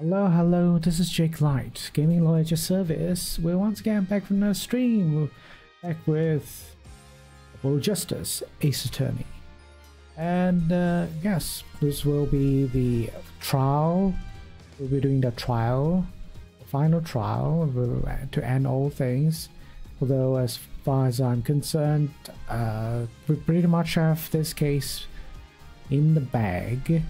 Hello, hello, this is Jake Light, Gaming Lawyer at your service. We're once again back from the stream. We're back with Full Justice, Ace Attorney. And yes, this will be the trial. We'll be doing the trial, the final trial to end all things. Although as far as I'm concerned, we pretty much have this case in the bag.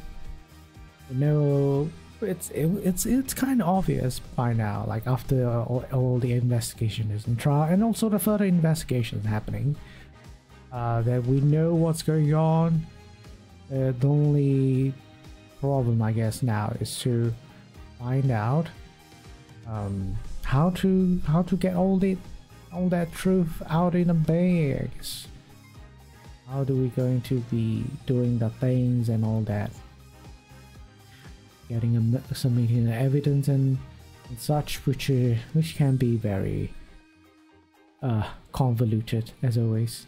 No. It's kind of obvious by now, like after all the investigation is in trial and also the further investigation is happening, that we know what's going on. The only problem, I guess, now is to find out how to get all that truth out in the bags. How do we going to be doing the things and all that? Getting submitting the evidence and such, which can be very convoluted as always.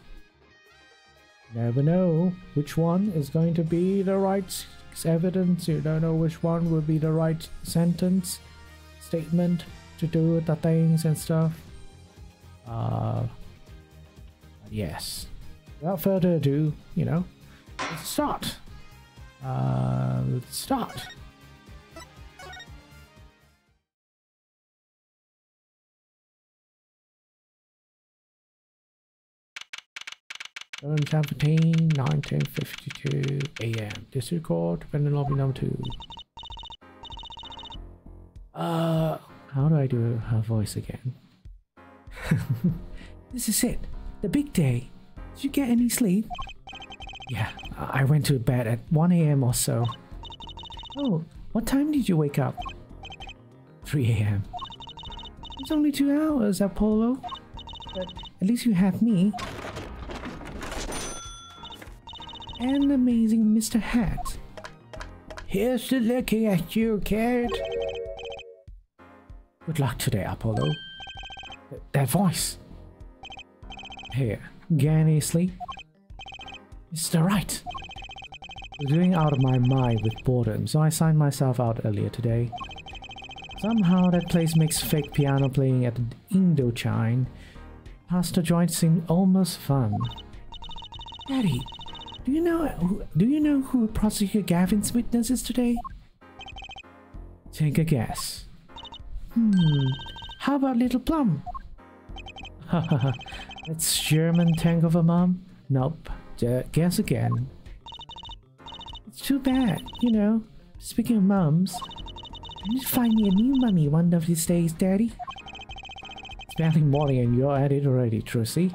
Never know which one is going to be the right evidence. You don't know which one will be the right statement to do the things and stuff. Yes, without further ado, let's start. Let's start. 17, 1952 AM. Disregard, dependent lobby number 2. How do I do her voice again? This is it. The big day. Did you get any sleep? Yeah, I went to bed at 1 AM or so. Oh, what time did you wake up? 3 AM. It's only 2 hours, Apollo. But at least you have me. And amazing Mr. Hat. Here's to looking at you, kid. Good luck today, Apollo. That voice. Here, get any sleep? Mr. Right. I'm doing out of my mind with boredom, so I signed myself out earlier today. Somehow that place makes fake piano playing at the Indochine. Pastor joint seemed almost fun. Daddy. Do you know who Prosecutor Gavin's witness is today? Take a guess. How about Little Plum? Hahaha, that's German tank of a mom? Nope, guess again. It's too bad, Speaking of mums, you need to find me a new mummy one of these days, Daddy. It's barely morning and you're at it already, Trucy.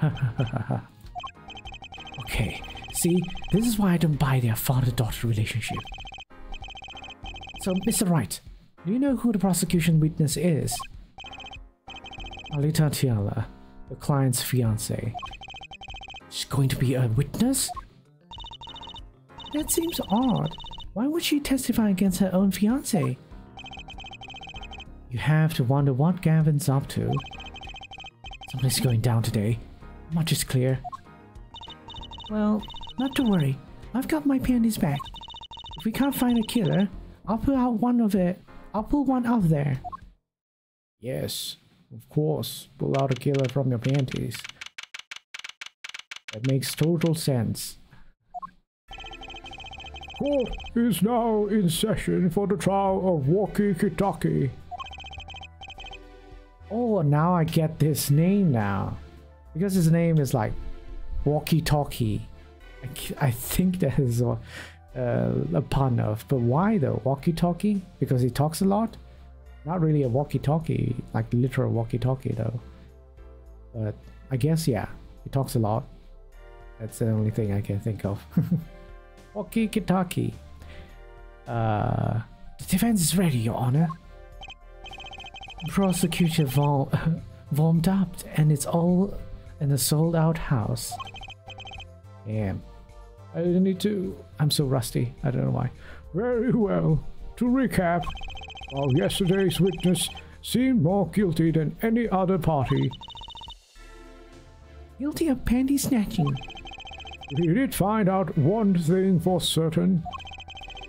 Hahaha. Okay, see, this is why I don't buy their father-daughter relationship. So, Mr. Wright, do you know who the prosecution witness is? Alita Tiala, the client's fiancée. She's going to be a witness? That seems odd. Why would she testify against her own fiancé? You have to wonder what Gavin's up to. Something's going down today. Much is clear. Well, not to worry. I've got my panties back. If we can't find a killer, I'll pull one out there. Yes, of course. Pull out a killer from your panties. That makes total sense. Court is now in session for the trial of Walkie Kitaki. Oh, now I get this name now. Because his name is like Walkie Talkie. I think that is a pun of, but why though? Walkie Talkie? Because he talks a lot? Not really a walkie talkie, like literal walkie talkie though. But I guess, yeah, he talks a lot. That's the only thing I can think of. Walkie Kitaki. The defense is ready, Your Honor. Prosecutor warmed up, and it's all in a sold-out house. Damn. I need to... I'm so rusty. I don't know why. Very well. To recap, while yesterday's witness seemed more guilty than any other party. Guilty of panty snatching. We did find out one thing for certain.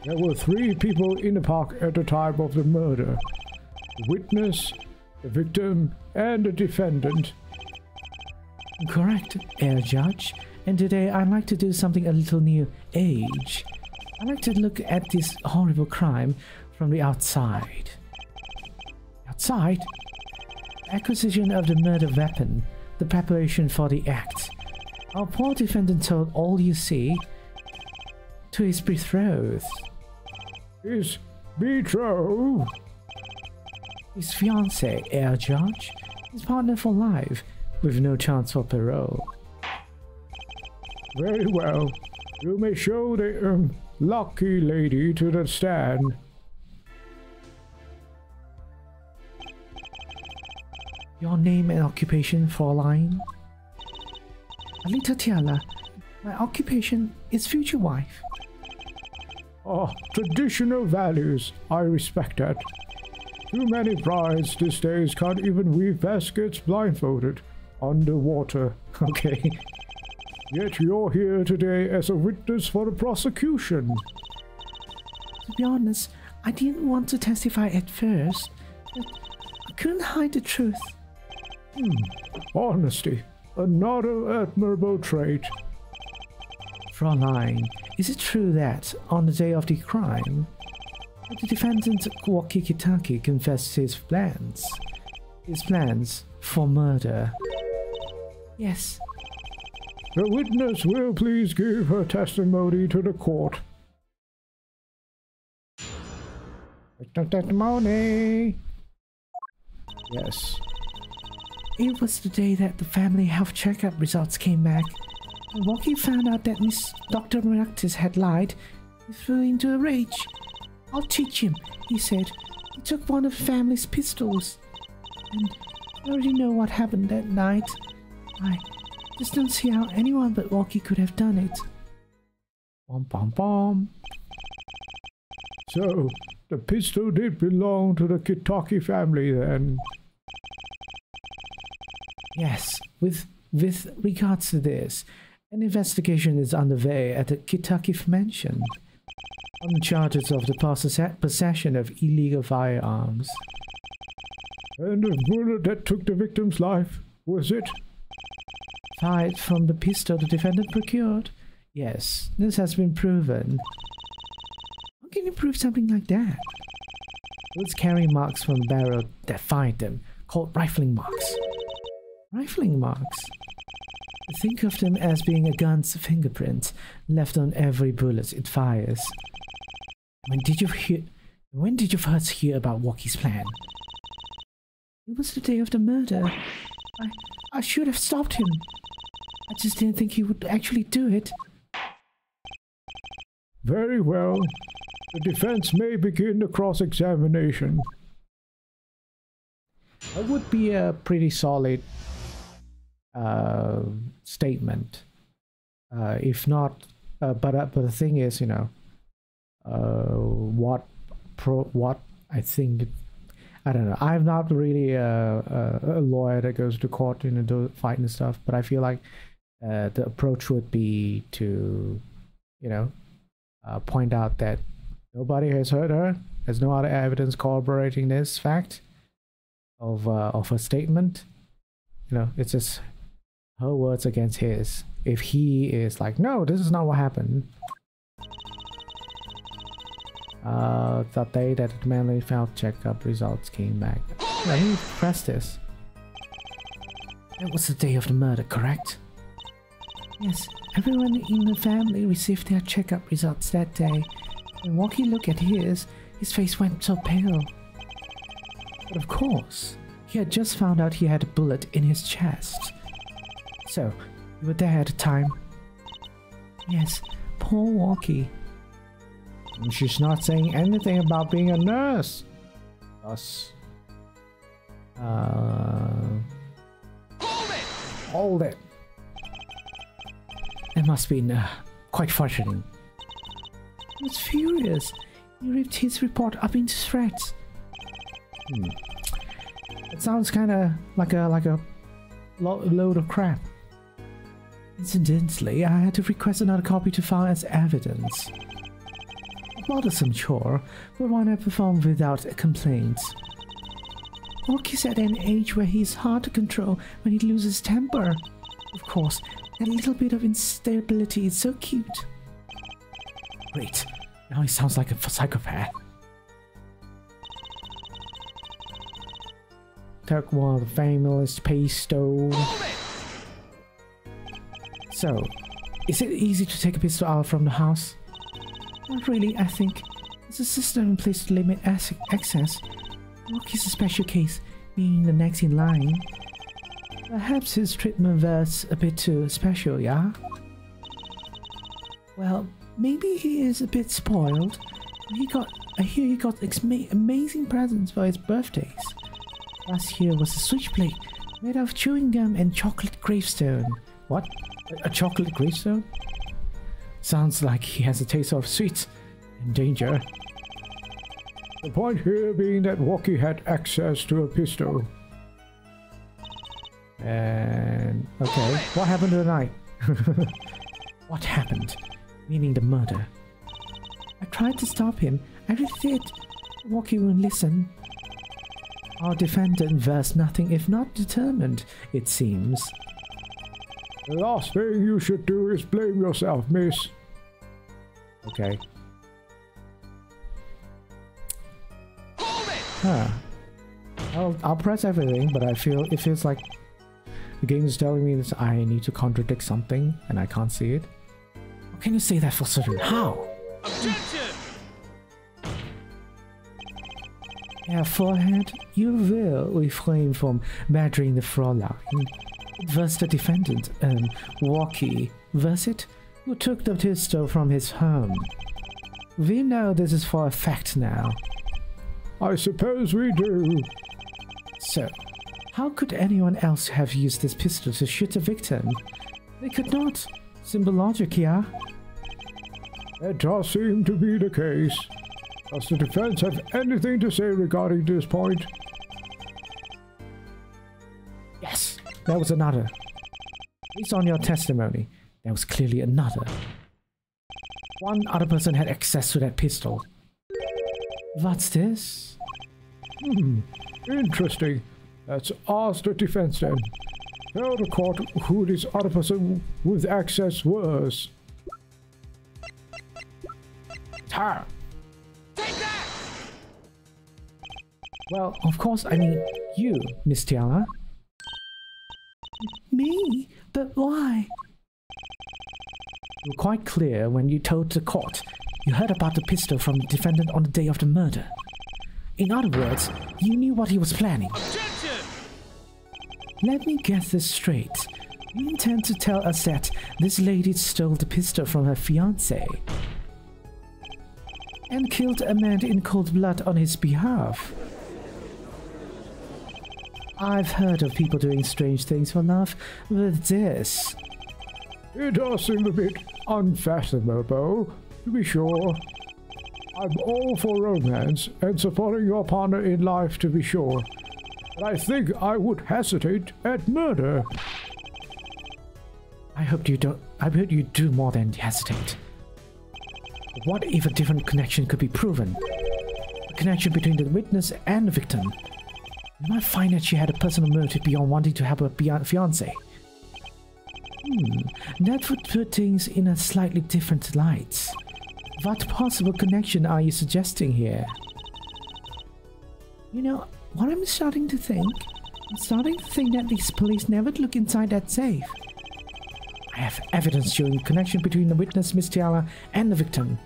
There were 3 people in the park at the time of the murder. The witness, the victim, and the defendant. Correct, Air Judge. And today I'd like to do something a little new age. I'd like to look at this horrible crime from the outside. Outside? Acquisition of the murder weapon. The preparation for the act. Our poor defendant told all you see to his betrothed. His betrothed? His fiancée, Air Judge. His partner for life, with no chance for parole. Very well. You may show the lucky lady to the stand. Your name and occupation, Fräulein? Alita Tiala. My occupation is future wife. Oh, traditional values. I respect that. Too many brides these days can't even weave baskets blindfolded. Underwater. Okay. Yet you're here today as a witness for the prosecution. To be honest, I didn't want to testify at first, but I couldn't hide the truth. Honesty. Another admirable trait. Fräulein, is it true that, on the day of the crime, the defendant Waki Kitaki confessed his plans? His plans for murder? Yes. The witness will please give her testimony to the court. Testimony! Yes. It was the day that the family health checkup results came back. When Waki found out that Miss Dr. Maractus had lied, he flew into a rage. I'll teach him, he said. He took one of the family's pistols. And I already know what happened that night. I just don't see how anyone but Waki could have done it. Bom bom bom. So, the pistol did belong to the Kitaki family then? Yes, with regards to this, an investigation is underway at the Kitaki mansion on charges of the possession of illegal firearms. And the bullet that took the victim's life, was it? Fired from the pistol the defendant procured? Yes, this has been proven. How can you prove something like that? Bullets carry marks from the barrel that fired them, called rifling marks. Rifling marks? Think of them as being a gun's fingerprint left on every bullet it fires. When did you first hear about Waki's plan? It was the day of the murder. I should have stopped him. I just didn't think he would actually do it. Very well. The defense may begin the cross-examination. That would be a pretty solid statement. If not, but the thing is, you know, what I think, I don't know. I'm not really a lawyer that goes to court and do fight and stuff, but I feel like the approach would be to, you know, point out that nobody has hurt her. There's no other evidence corroborating this fact of her statement. You know, it's just her words against his. If he is like, no, this is not what happened. The day that the manly health checkup results came back. Let me press this. That was the day of the murder, correct? Yes, everyone in the family received their checkup results that day. When Waki looked at his face went so pale. But of course, he had just found out he had a bullet in his chest. So, you were there at the time? Yes, poor Waki. And she's not saying anything about being a nurse. Thus, Hold it! It must be quite frustrating. He was furious. He ripped his report up into shreds. It sounds kind of like a load of crap. Incidentally, I had to request another copy to file as evidence. bothersome chore, but one I perform without complaints. Walkie's at an age where he's hard to control when he loses temper. Of course, that little bit of instability is so cute. Great, now he sounds like a psychopath. Took one of the famous pistol. So, is it easy to take a pistol out from the house? Not really, I think. There's a system in place to limit access. Walkie's a special case, being the next in line. Perhaps his treatment was a bit too special, yeah? Well, maybe he is a bit spoiled. I hear he got amazing presents for his birthdays. Last year was a switchblade made of chewing gum and chocolate gravestone. What? A chocolate gravestone? Sounds like he has a taste of sweets and danger. The point here being that Walkie had access to a pistol. And... okay, what happened tonight? What happened? Meaning the murder. I tried to stop him. I really did. Walkie wouldn't listen. Our defendant was nothing if not determined, it seems. The last thing you should do is blame yourself, miss. Okay. Huh. I'll press everything, but it feels like the game is telling me that I need to contradict something, and I can't see it. How can you say that for certain? How? Objection! Yeah, forehead, you will refrain from badgering the Fräulein. It was the defendant, Walkie, was it, who took the pistol from his home. We know this is for a fact now. I suppose we do. So, how could anyone else have used this pistol to shoot a victim? They could not. Simple logic, yeah? It does seem to be the case. Does the defense have anything to say regarding this point? Yes, there was another. Based on your testimony, there was clearly another. One other person had access to that pistol. What's this? Interesting. Let's ask the defense then. Tell the court who this other person with access was. Tar. Take that! Well, of course, I mean you, Miss Tiana. Me? But why? You were quite clear when you told the court you heard about the pistol from the defendant on the day of the murder. In other words, you knew what he was planning. Objection! Let me get this straight. You intend to tell us that this lady stole the pistol from her fiancé and killed a man in cold blood on his behalf? I've heard of people doing strange things for love, but this... It does seem a bit unfathomable, to be sure. I'm all for romance and supporting your partner in life, to be sure. But I think I would hesitate at murder. I hope you do more than hesitate. What if a different connection could be proven? A connection between the witness and the victim. You might find that she had a personal motive beyond wanting to help her fiancé. That would put things in a slightly different light. What possible connection are you suggesting here? You know, what I'm starting to think? I'm starting to think that these police never look inside that safe. I have evidence showing a connection between the witness, Miss Tiara, and the victim.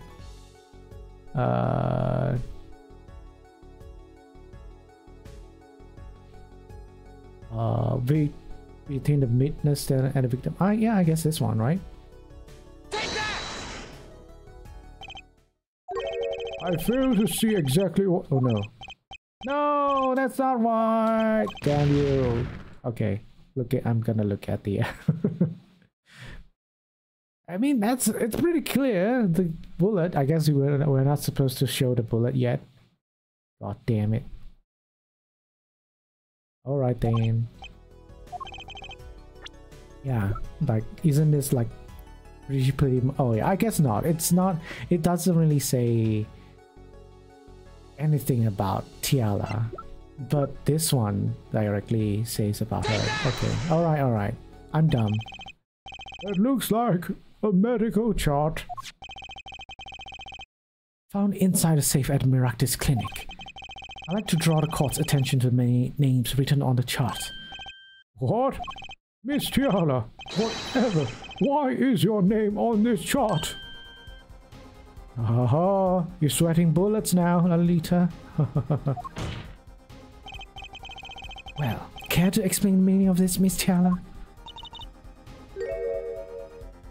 Between the witness and the victim. Yeah, I guess this one, right? Take that! I fail to see exactly what... Oh no. No, that's not right! Damn you. Okay, I'm gonna look at the... I mean, it's pretty clear. The bullet, I guess we're not supposed to show the bullet yet. God damn it. Alright then. Yeah, like, isn't this like pretty... Oh yeah, I guess not. It's not... It doesn't really say anything about Tiala, but this one directly says about her. Okay, alright. I'm dumb. It looks like a medical chart. Found inside a safe at Meraktis Clinic. I'd like to draw the court's attention to the many names written on the chart. What? Miss Tiala, whatever. Why is your name on this chart? Aha, you're sweating bullets now, Lalita. Well, care to explain the meaning of this, Miss Tiala?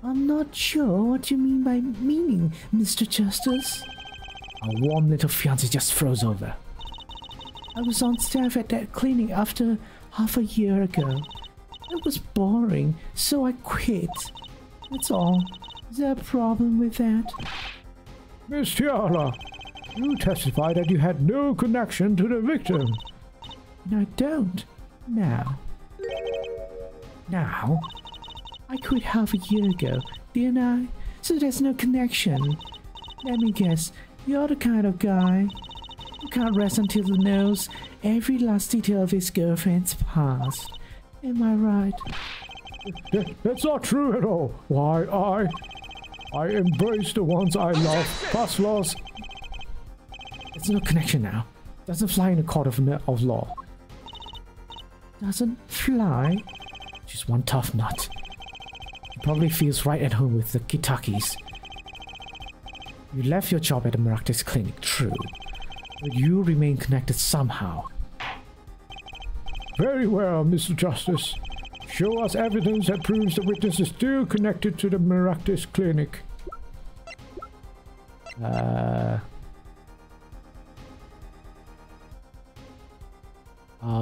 I'm not sure what you mean by meaning, Mr. Justice. Our warm little fiancé just froze over. I was on staff at that clinic after half a year ago. It was boring, so I quit. That's all. Is there a problem with that? Miss Tiala, you testified that you had no connection to the victim. And I don't. Now? I quit half a year ago, didn't I? So there's no connection. Let me guess, you're the kind of guy who can't rest until he knows every last detail of his girlfriend's past. Am I right? That's not true at all. Why, I embrace the ones I love. Past laws. There's no connection now. Doesn't fly in a court of law. Doesn't fly? She's one tough nut. He probably feels right at home with the Kitakis. You left your job at the Meraktis Clinic, true. But you remain connected somehow. Very well, Mr. Justice. Show us evidence that proves the witness is still connected to the Meraktis Clinic.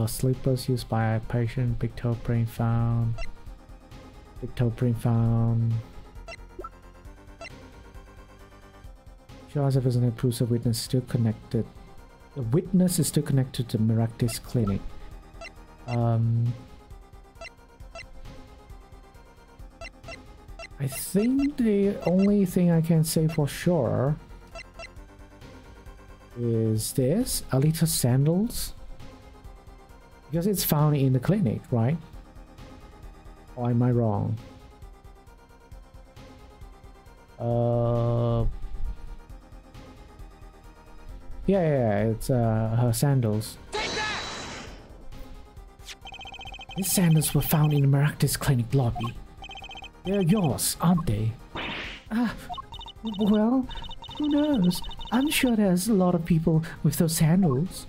Sleepers used by a patient. Big toe print found. Show us evidence that proves the witness is still connected. The witness is still connected to the Meraktis Clinic. I think the only thing I can say for sure is this, Alita sandals. Because it's found in the clinic, right? Or am I wrong? Yeah, it's her sandals. These sandals were found in the Meraktis Clinic lobby. They're yours, aren't they? Well, who knows? I'm sure there's a lot of people with those sandals.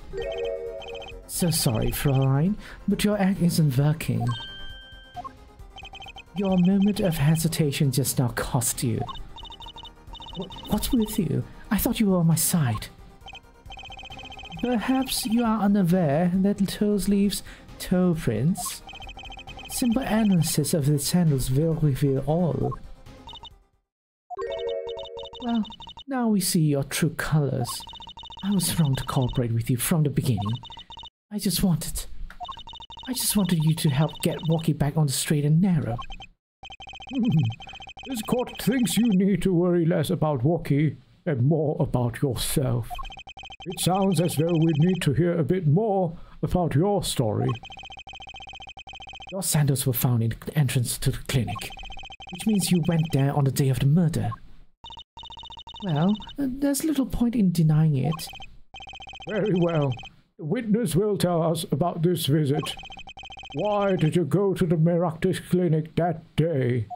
So sorry, Fräulein, but your act isn't working. Your moment of hesitation just now cost you. What's with you? I thought you were on my side. Perhaps you are unaware that toes leaves toe prints. Simple analysis of the sandals will reveal all. Well, now we see your true colors. I was wrong to cooperate with you from the beginning. I just wanted you to help get Woki back on the straight and narrow. This court thinks you need to worry less about Woki and more about yourself. It sounds as though we need to hear a bit more about your story. Your sandals were found in the entrance to the clinic, which means you went there on the day of the murder. Well, there's little point in denying it. Very well. The witness will tell us about this visit. Why did you go to the Meraktis Clinic that day?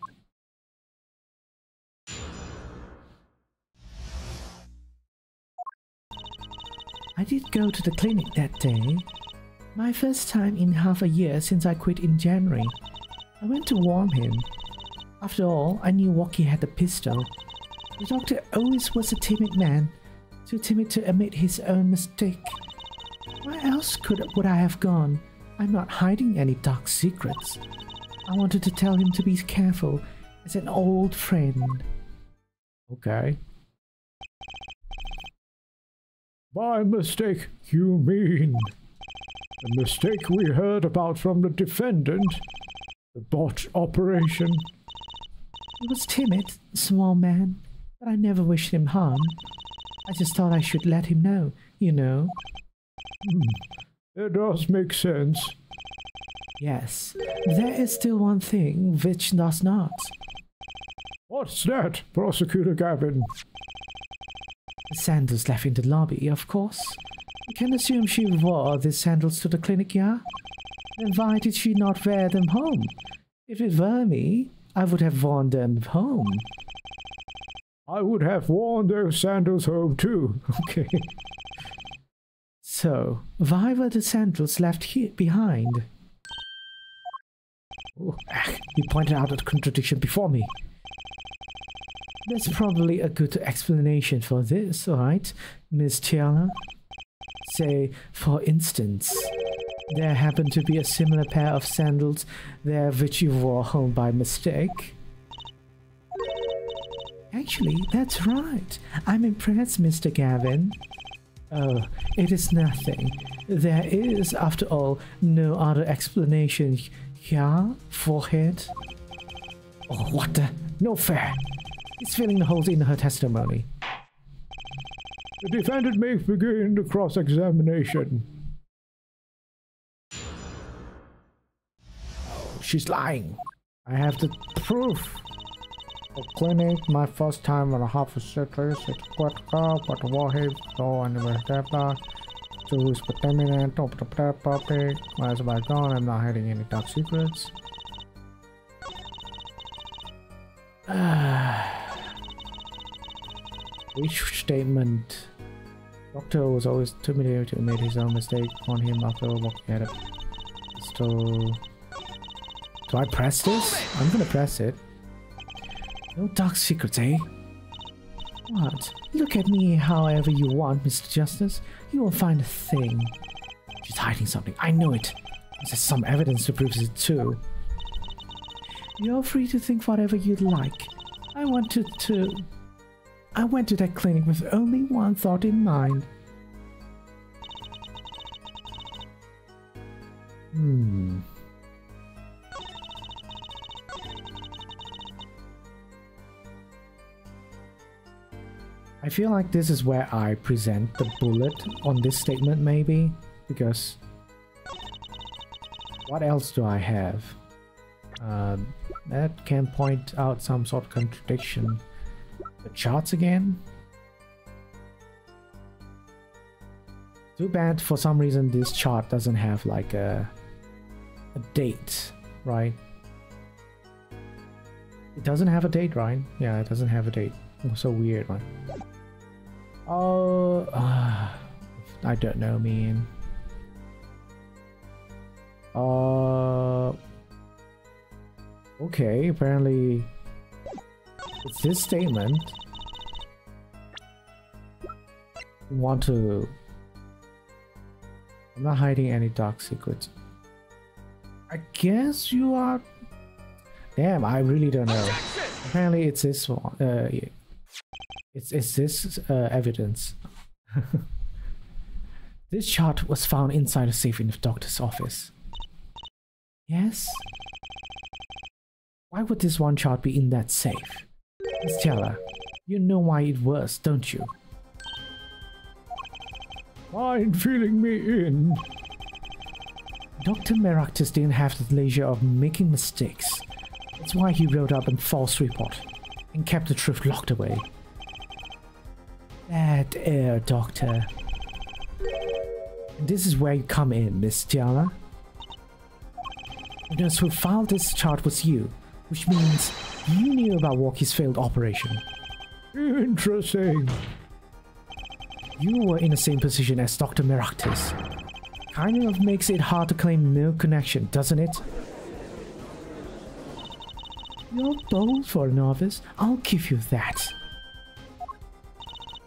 I did go to the clinic that day. My first time in half a year since I quit in January. I went to warn him. After all, I knew Woki had the pistol. The doctor always was a timid man, too timid to admit his own mistake. Where else would I have gone? I'm not hiding any dark secrets. I wanted to tell him to be careful as an old friend. Okay. By mistake, you mean the mistake we heard about from the defendant? The botch operation? He was timid, small man, but I never wished him harm. I just thought I should let him know you know. It does make sense. Yes, there is still one thing which does not. What's that, Prosecutor Gavin? The sandals left in the lobby, of course. You can assume she wore these sandals to the clinic, yeah? Then why did she not wear them home? If it were me, I would have worn them home. I would have worn those sandals home too. Okay. So, why were the sandals left here behind? Oh, you pointed out a contradiction before me. There's probably a good explanation for this, alright, Miss Tiana? Say, for instance, there happened to be a similar pair of sandals there which you wore home by mistake. Actually, that's right. I'm impressed, Mr. Gavin. Oh, it is nothing. There is, after all, no other explanation here, forehead. Oh, what the? No fair. It's filling the holes in her testimony. The defendant may begin the cross-examination. Oh, she's lying. I have the proof. The clinic, my first time and a half a citrus, it's quite car, but the warhead, so anyway, that so who's permanent, top of the topic, where's my gone? I'm not hiding any top secrets. Which statement? Doctor was always too familiar to make his own mistake on him after walking at a pistol. Do I press this? I'm gonna press it. No dark secrets, eh? What? Look at me however you want, Mr. Justice. You won't find a thing. She's hiding something. I know it. There's some evidence to prove it too. You're free to think whatever you'd like. I went to that clinic with only one thought in mind. I feel like this is where I present the bullet on this statement, maybe, because what else do I have that can point out some sort of contradiction? The charts again? Too bad for some reason this chart doesn't have like a date, right? It doesn't have a date, right? Yeah, it doesn't have a date. Oh, so weird, right? Oh, I don't know, man. Okay, apparently it's this statement. Want to... I'm not hiding any dark secrets. I guess you are... Damn, I really don't know. Apparently it's this one. Yeah. It's this evidence. This chart was found inside a safe in the doctor's office. Yes? Why would this one chart be in that safe? Miss Tiara, you know why it was, don't you? Mind filling me in. Dr. Meraktis didn't have the leisure of making mistakes. That's why he wrote up a false report and kept the truth locked away. Bad air, Doctor. And this is where you come in, Miss Tiara. The nurse who filed this chart was you, which means you knew about Walkie's failed operation. Interesting. You were in the same position as Dr. Meraktis. Kind of makes it hard to claim no connection, doesn't it? You're bold for a novice, I'll give you that.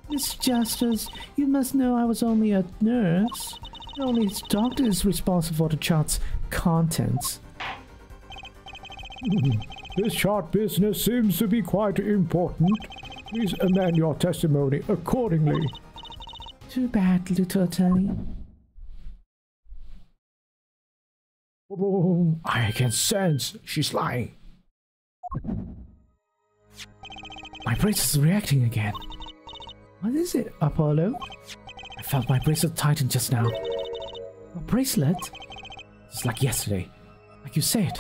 Miss Justice, you must know I was only a nurse. Only the doctor is responsible for the chart's contents. This chart business seems to be quite important. Please amend your testimony accordingly. Too bad, little attorney. I can sense she's lying. My brace is reacting again. What is it, Apollo? I felt my bracelet tighten just now. A bracelet? It's like yesterday. Like you said.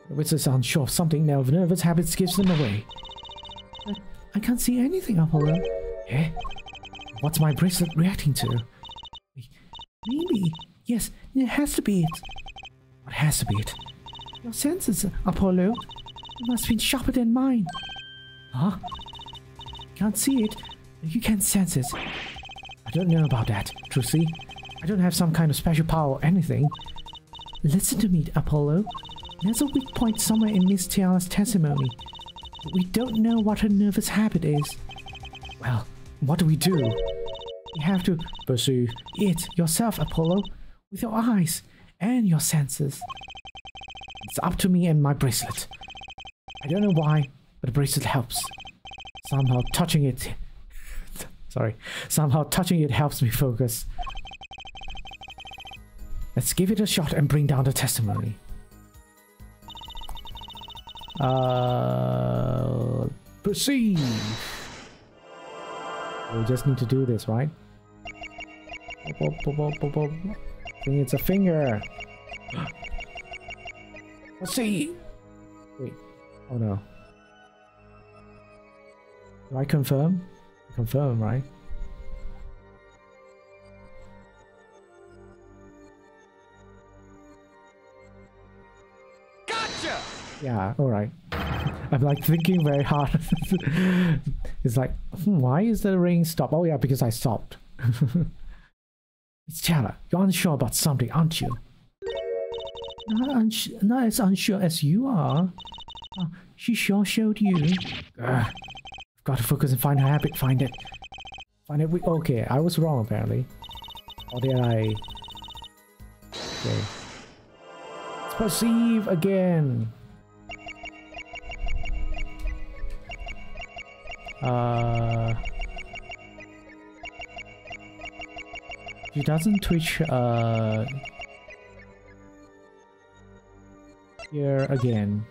The wizards are unsure of something. Now nervous habits gives them away. But I can't see anything, Apollo. Eh? What's my bracelet reacting to? Maybe. Yes, it has to be it. What has to be it? Your senses, Apollo. It must have been sharper than mine. Huh? Can't see it, but you can sense it. I don't know about that, Trucy. I don't have some kind of special power or anything. Listen to me, Apollo. There's a weak point somewhere in Miss Tiara's testimony. But we don't know what her nervous habit is. Well, what do? You have to perceive it yourself, Apollo, with your eyes and your senses. It's up to me and my bracelet. I don't know why, but the bracelet helps. Somehow touching it... Somehow touching it helps me focus. Let's give it a shot and bring down the testimony. Perceive! We just need to do this, right? I think it's a finger. Let's see. Wait. Oh no. Do I confirm? Confirm, right? Gotcha! Yeah, alright. I'm like thinking very hard. It's like, why is the ring stopped? Oh yeah, because I stopped. It's Tiara. You're unsure about something, aren't you? Not as unsure as you are. Oh, she sure showed you. Ugh. Got to focus and find her habit. Find it. Okay, I was wrong apparently. Or did I? Okay. Let's perceive again. She doesn't twitch here again.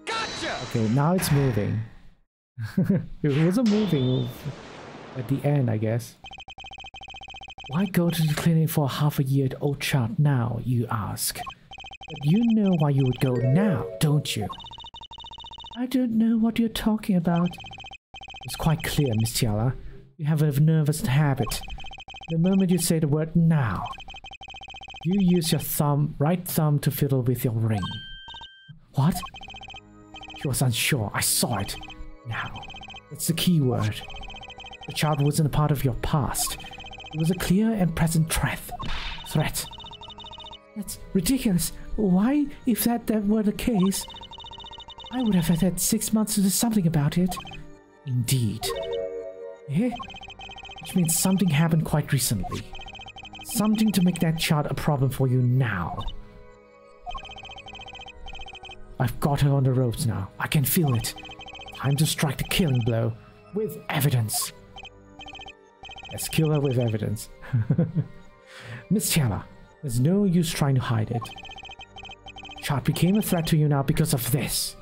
Gotcha! Okay, now it's moving. It wasn't moving at the end, I guess. Why go to the clinic for a half-a-year-old child now, you ask? But you know why you would go now, don't you? I don't know what you're talking about. It's quite clear, Miss Tiara. You have a nervous habit. The moment you say the word now, you use your right thumb to fiddle with your ring. What? She was unsure. I saw it. Now, that's the key word. The child wasn't a part of your past. It was a clear and present threat. That's ridiculous. Why, if that were the case, I would have had 6 months to do something about it. Indeed. Eh? Which means something happened quite recently. Something to make that child a problem for you now. I've got her on the ropes now. I can feel it. Time to strike the killing blow. With evidence. Let's kill her with evidence. Miss Tiara, there's no use trying to hide it. Child became a threat to you now because of this.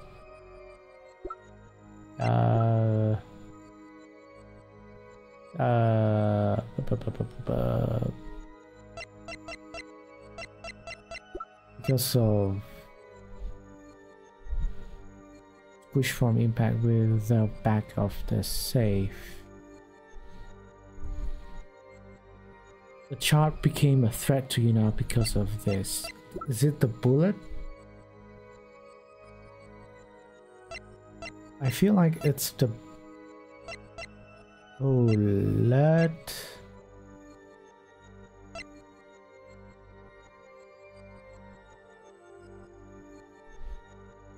Because of push from impact with the back of the safe. The chart became a threat to you now because of this. Is it the bullet? I feel like it's the bullet.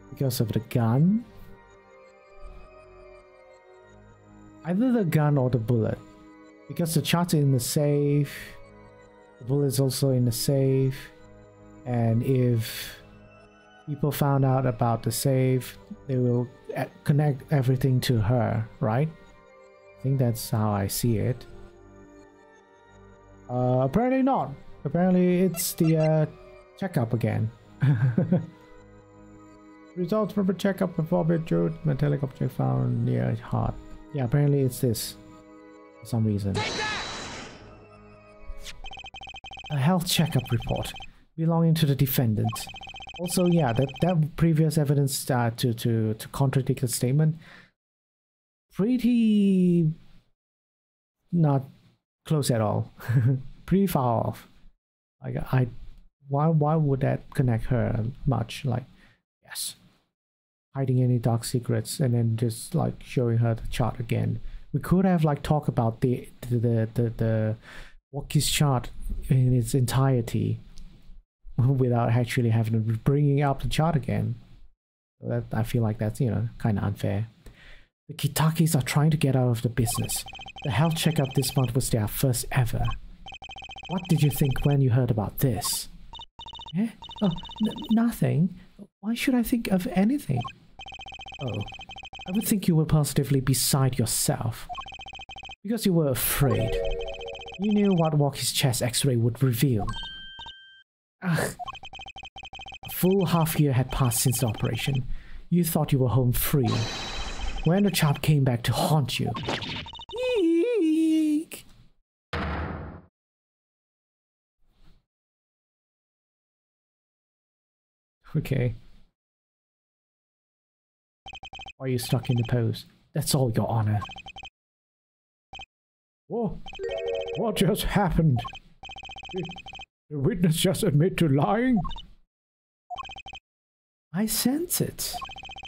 Because of the gun? Either the gun or the bullet. Because the chart's in the safe, the bullet is also in the safe, and if people found out about the safe, they will connect everything to her, right? I think that's how I see it. Apparently not. Apparently it's the checkup again. Results from a checkup performed at Jude. Metallic object found near his heart. Yeah, apparently it's this. For some reason. A health checkup report belonging to the defendant. Also, yeah, that previous evidence to contradict the statement. Pretty not close at all. Pretty far off. Like why would that connect her much? Like, yes, hiding any dark secrets and then just like showing her the chart again. We could have like talked about the Walkie's chart in its entirety without actually having to bringing up the chart again. So that, I feel like that's, you know, kind of unfair. The Kitakis are trying to get out of the business. The health checkup this month was their first ever. What did you think when you heard about this? Eh? Oh, nothing. Why should I think of anything? Oh, I would think you were positively beside yourself. Because you were afraid. You knew what Walkie's chest x-ray would reveal. Ugh. A full half year had passed since the operation. You thought you were home free. When the chart came back to haunt you. Eek. Okay. Why are you stuck in the pose? That's all, Your Honor. Whoa. What just happened? Did the witness just admit to lying? I sense it.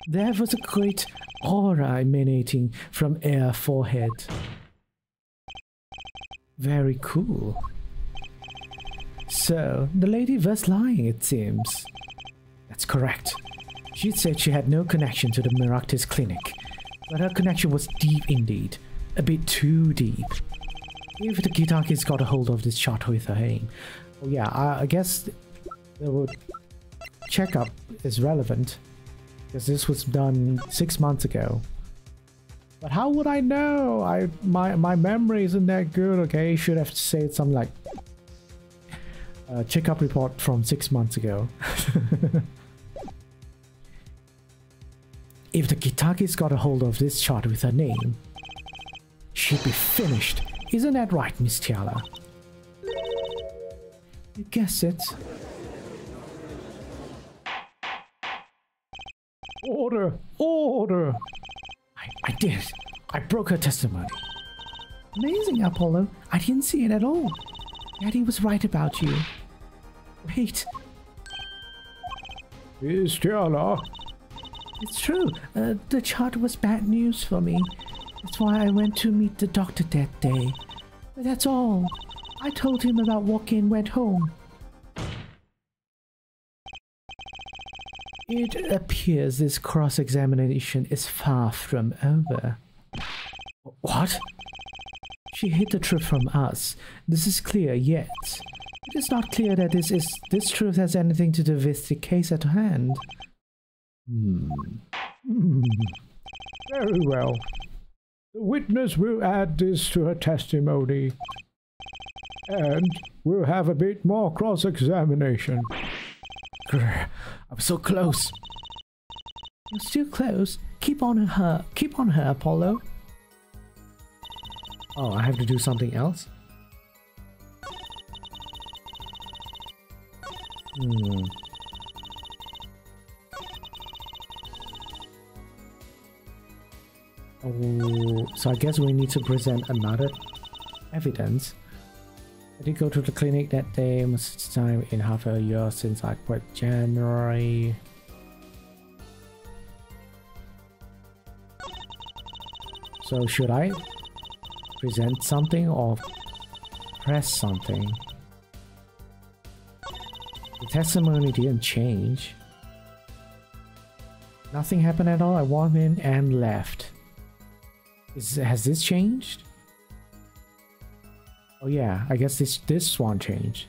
There was a great aura emanating from her forehead. Very cool. So, the lady was lying, it seems. That's correct. She said she had no connection to the Meraktis clinic, but her connection was deep indeed. A bit too deep. If the Kitakis got a hold of this chart with her aim. Oh yeah, I guess the checkup is relevant, because this was done 6 months ago. But how would I know? My memory isn't that good, okay? Should have said something like checkup report from 6 months ago. If the Kitakis got a hold of this chart with her name, she'd be finished. Isn't that right, Miss Tiala? You guess it. Order! Order! I did. I broke her testimony. Amazing, Apollo. I didn't see it at all. Daddy was right about you. Wait. Miss Tiala? It's true. The chart was bad news for me. That's why I went to meet the doctor that day. But that's all. I told him about Walkie and went home. It appears this cross-examination is far from over. What? She hid the truth from us. This is clear, yet it is not clear that this truth has anything to do with the case at hand. Very well. The witness will add this to her testimony. And we'll have a bit more cross-examination. I'm so close. You're still close. Keep on her, Apollo. Oh, I have to do something else? Oh, so I guess we need to present another evidence. I did go to the clinic that day. Most time in half a year since I quit January. So should I present something or press something? The testimony didn't change. Nothing happened at all. I walked in and left. Has this changed? Oh yeah, I guess this one changed.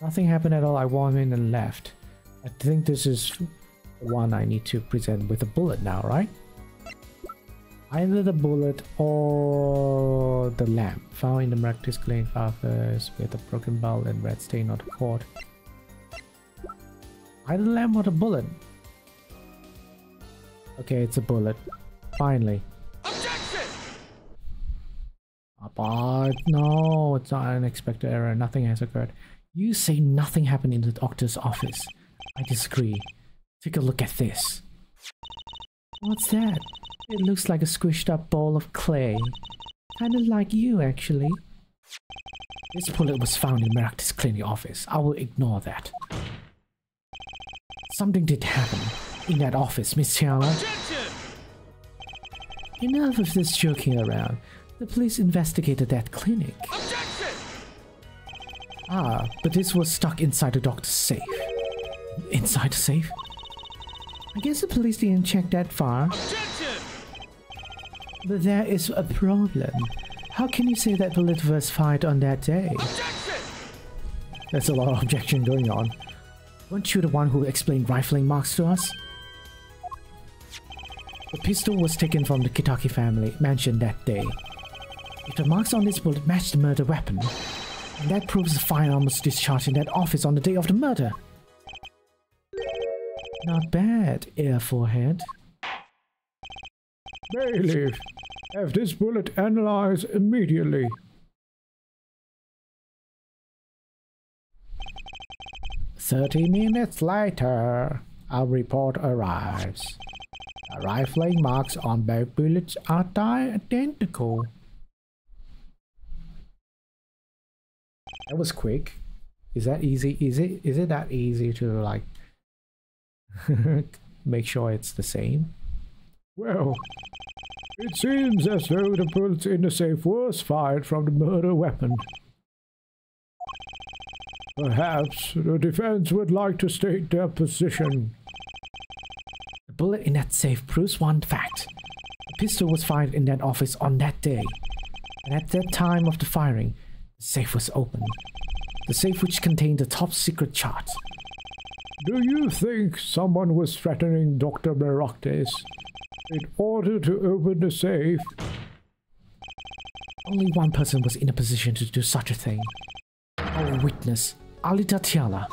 Nothing happened at all. I walked in and left. I think this is the one I need to present with a bullet now, right? Either the bullet or the lamp found in the Meraktis clinic office with a broken bowl and red stain on the cord. Either the lamp or the bullet. Okay, it's a bullet. Finally. Objection! But no, it's not an unexpected error. Nothing has occurred. You say nothing happened in the doctor's office. I disagree. Take a look at this. What's that? It looks like a squished up ball of clay. Kinda like you, actually. This bullet was found in Merak's clinic office. I will ignore that. Something did happen in that office, Miss Tiala. Objection! Enough of this joking around. The police investigated that clinic. Objection! Ah, but this was stuck inside the doctor's safe. Inside the safe? I guess the police didn't check that far. Objection! But there is a problem. How can you say that bullet was fired on that day? Objection! There's a lot of objection going on. Weren't you the one who explained rifling marks to us? The pistol was taken from the Kitaki family mansion that day. If the marks on this bullet match the murder weapon, and that proves the firearm was discharged in that office on the day of the murder. Not bad, Air Forehead. Bayleaf, have this bullet analyzed immediately. 30 minutes later, a report arrives. The rifling marks on both bullets are identical. That was quick. Is that easy? Is it that easy to like make sure it's the same? Well, it seems as though the bullets in the safe was fired from the murder weapon. Perhaps the defense would like to state their position. The bullet in that safe proves one fact. The pistol was fired in that office on that day. And at that time of the firing, the safe was open. The safe which contained the top secret chart. Do you think someone was threatening Dr. Meraktis in order to open the safe? Only one person was in a position to do such a thing. Our witness, Alita Tiala.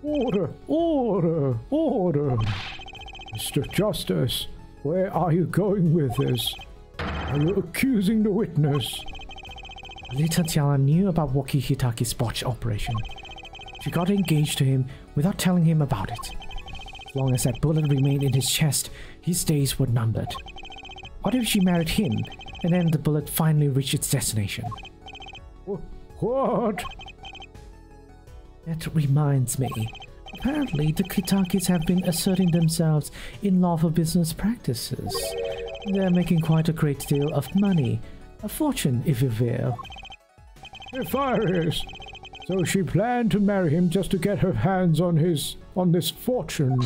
Order! Order! Order! Mr. Justice, where are you going with this? Are you accusing the witness? Alita Tiala knew about Waki Hitaki's botched operation. She got engaged to him without telling him about it. As long as that bullet remained in his chest, his days were numbered. What if she married him, and then the bullet finally reached its destination? What? That reminds me. Apparently, the Kitakis have been asserting themselves in lawful business practices. They're making quite a great deal of money. A fortune, if you will. Nefarious! So she planned to marry him just to get her hands on this fortune.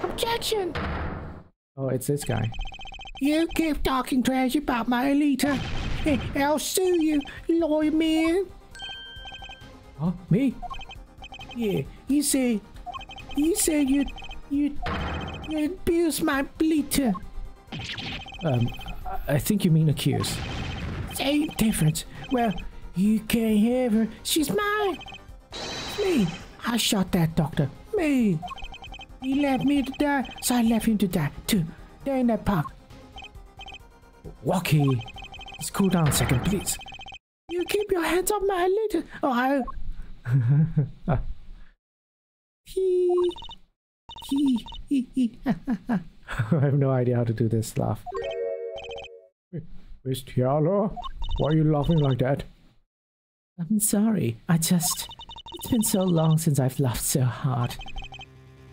Objection! Oh, it's this guy. You keep talking trash about my Alita. I'll sue you, lawyer man. Huh? Me? Yeah, you said you abused my Alita. I think you mean accuse. Same difference. Well, you can't have her. She's mine. Me. I shot that doctor. Me. He left me to die, so I left him to die too. There in that park. Waki. Just cool down a second, please. You keep your hands off my Alita. Oh, I have no idea how to do this laugh. Miss Tiala, why are you laughing like that? I'm sorry. It's been so long since I've laughed so hard.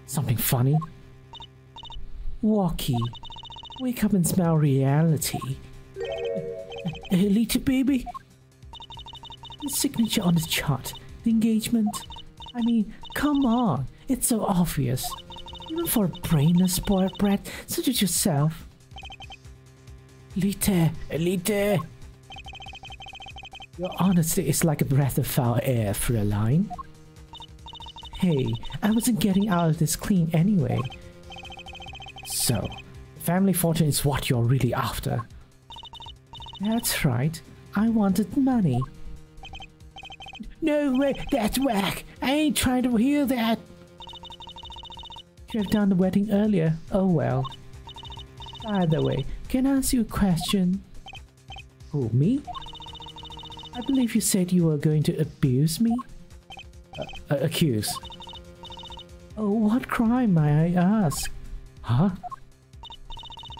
Something funny? Waki, wake up and smell reality. Alita, baby. The signature on the chart. The engagement. I mean, come on. It's so obvious. Even for a brainless spoiled brat such as yourself. Alita. Your honesty is like a breath of foul air, Fräulein. Hey, I wasn't getting out of this clean anyway. So, family fortune is what you're really after. That's right. I wanted money. No way, that's whack. I ain't trying to hear that. Should have done the wedding earlier. Oh well. By the way, can I ask you a question? Who, me? I believe you said you were going to abuse me? Accuse. Oh, what crime, may I ask? Huh?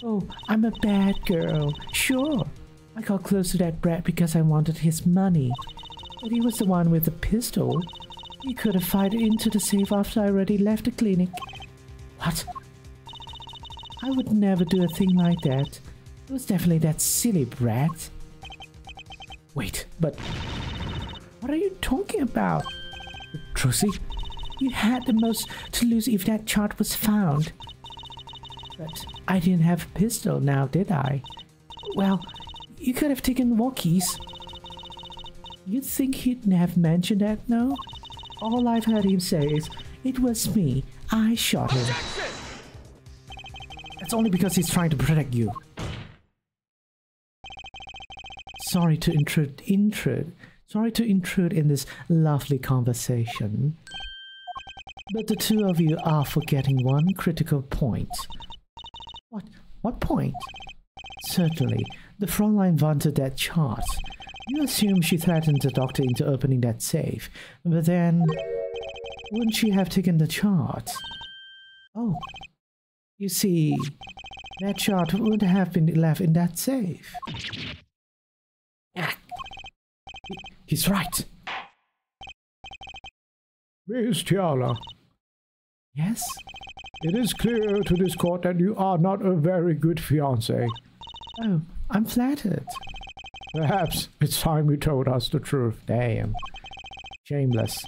Oh, I'm a bad girl. Sure. I got close to that brat because I wanted his money. But he was the one with the pistol. He could have fired into the safe after I already left the clinic. What? I would never do a thing like that. It was definitely that silly brat. Wait, but what are you talking about? Trucy, you had the most to lose if that chart was found. But I didn't have a pistol now, did I? Well, you could have taken walkies. You'd think he'd have mentioned that, no? All I've heard him say is, it was me, I shot him. That's only because he's trying to protect you. Sorry to intrude in this lovely conversation. But the two of you are forgetting one critical point. What point? Certainly, the Fräulein wanted that chart. You assume she threatened the doctor into opening that safe, but then wouldn't she have taken the chart? Oh, you see, that chart would have been left in that safe. He's right. Miss Tiala. Yes? It is clear to this court that you are not a very good fiancé. Oh, I'm flattered. Perhaps it's time you told us the truth. Damn. Shameless.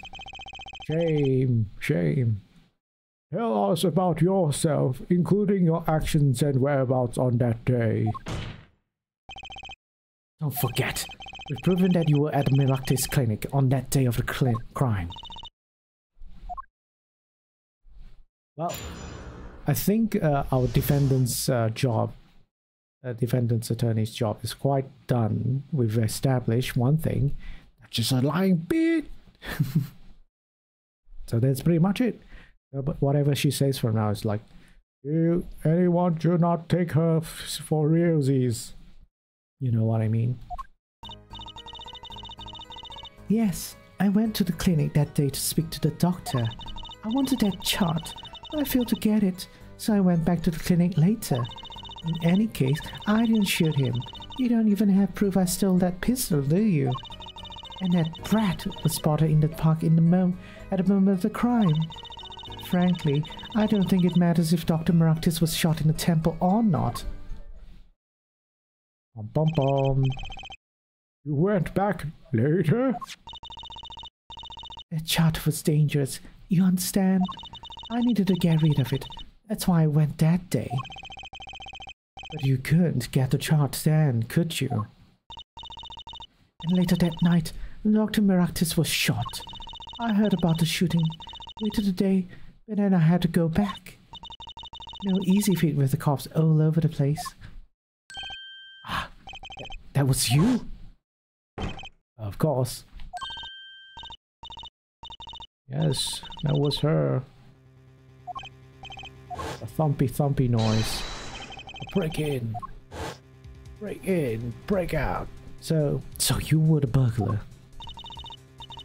Shame. Tell us about yourself, including your actions and whereabouts on that day. Don't forget, we've proven that you were at the Meraktis clinic on that day of the crime. Well, I think our defendant's defendant's attorney's job is quite done. We've established one thing, that's just a lying bit. So that's pretty much it. But whatever she says from now is like, anyone do not take her for realsies. You know what I mean? Yes, I went to the clinic that day to speak to the doctor. I wanted that chart, but I failed to get it, so I went back to the clinic later. In any case, I didn't shoot him. You don't even have proof I stole that pistol, do you? And that brat was spotted in the park at the moment of the crime. Frankly, I don't think it matters if Dr. Meraktis was shot in the temple or not. Bum. You went back later? That chart was dangerous, you understand? I needed to get rid of it. That's why I went that day. But you couldn't get the chart then, could you? And later that night, Dr. Meraktis was shot. I heard about the shooting later today, but then I had to go back. No easy feat with the cops all over the place. Ah, that was you? Of course. Yes, that was her. A thumpy noise. Break in, break out. So you were the burglar.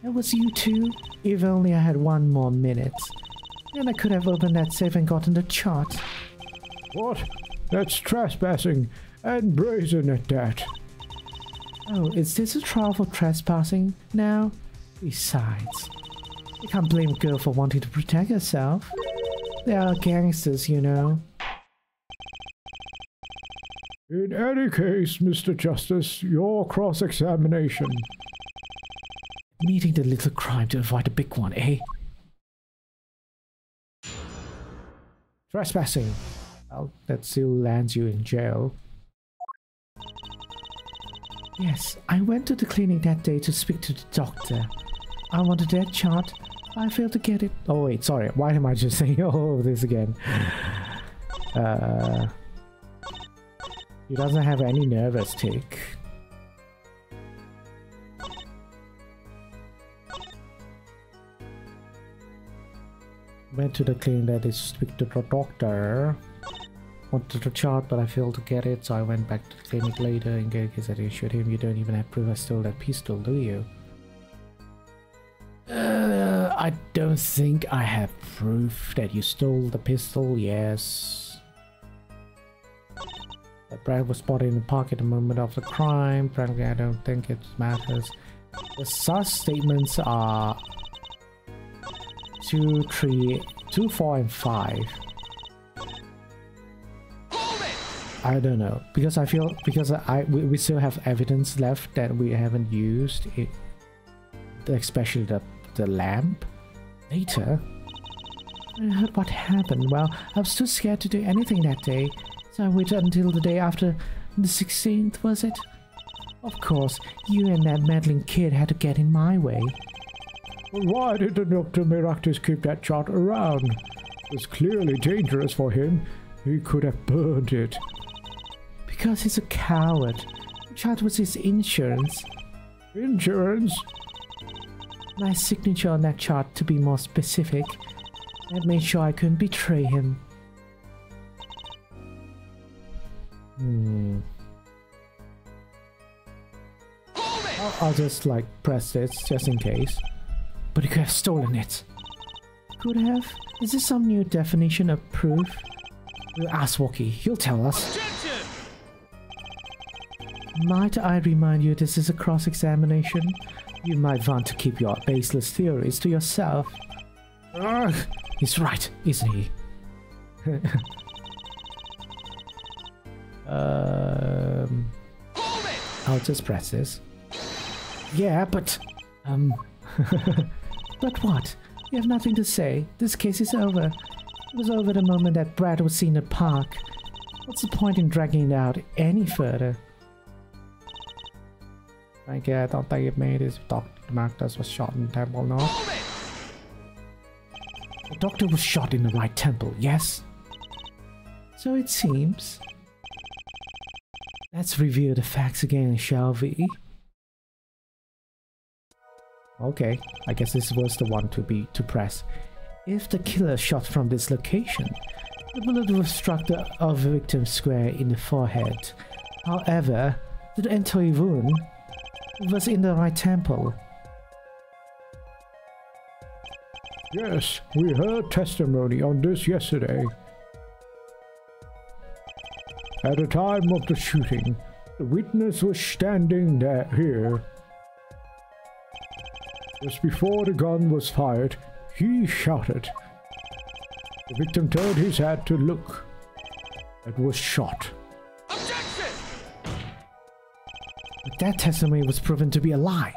That was you too? If only I had one more minute. Then I could have opened that safe and gotten the chart. What? That's trespassing, and brazen at that. Oh, is this a trial for trespassing now? Besides, you can't blame a girl for wanting to protect herself. They are gangsters, you know. In any case, Mr. Justice, your cross-examination. Meeting the little crime to avoid the big one, eh? Trespassing. Well, that still lands you in jail. Yes, I went to the clinic that day to speak to the doctor. I wanted that chart, but I failed to get it. Oh wait, sorry, why am I just saying all of this again? He doesn't have any nervous tick. Went to the clinic that is speak to the doctor. Wanted to chart, but I failed to get it, so I went back to the clinic later in case I assured him you don't even have proof I stole that pistol, do you? I don't think I have proof that you stole the pistol, yes. That Brad was spotted in the park at the moment of the crime. Frankly, I don't think it matters. The sus statements are 2, 3, 2, 4, and 5. I don't know, because I feel we still have evidence left that we haven't used it, especially the lamp. Later, I heard what happened. Well, I was too scared to do anything that day, so I waited until the day after the 16th, was it? Of course, you and that meddling kid had to get in my way. Well, why did the Dr. Miractus keep that chart around? It was clearly dangerous for him. He could have burned it. Because he's a coward. The chart was his insurance. Insurance? My signature on that chart, to be more specific. That made sure I couldn't betray him. I'll just like press this just in case. But he could have stolen it. Could have? Is this some new definition of proof? We'll ask Wookie. He'll tell us. Might I remind you this is a cross-examination? You might want to keep your baseless theories to yourself. Ugh, he's right, isn't he? I'll just press this. Yeah, but... But what? You have nothing to say. This case is over. It was over the moment that Brad was seen at park. What's the point in dragging it out any further? I don't think it made his Dr. Marcus was shot in the temple, no? The doctor was shot in the right temple, yes? So it seems. Let's review the facts again, shall we? Okay, I guess this was the one to press. If the killer shot from this location, the bullet would have struck the victim square in the forehead. However, the entire wound was in the right temple. Yes, we heard testimony on this yesterday. At the time of the shooting, the witness was standing here. Just before the gun was fired, he shouted. The victim turned his head to look and was shot. Objection! But that testimony was proven to be a lie.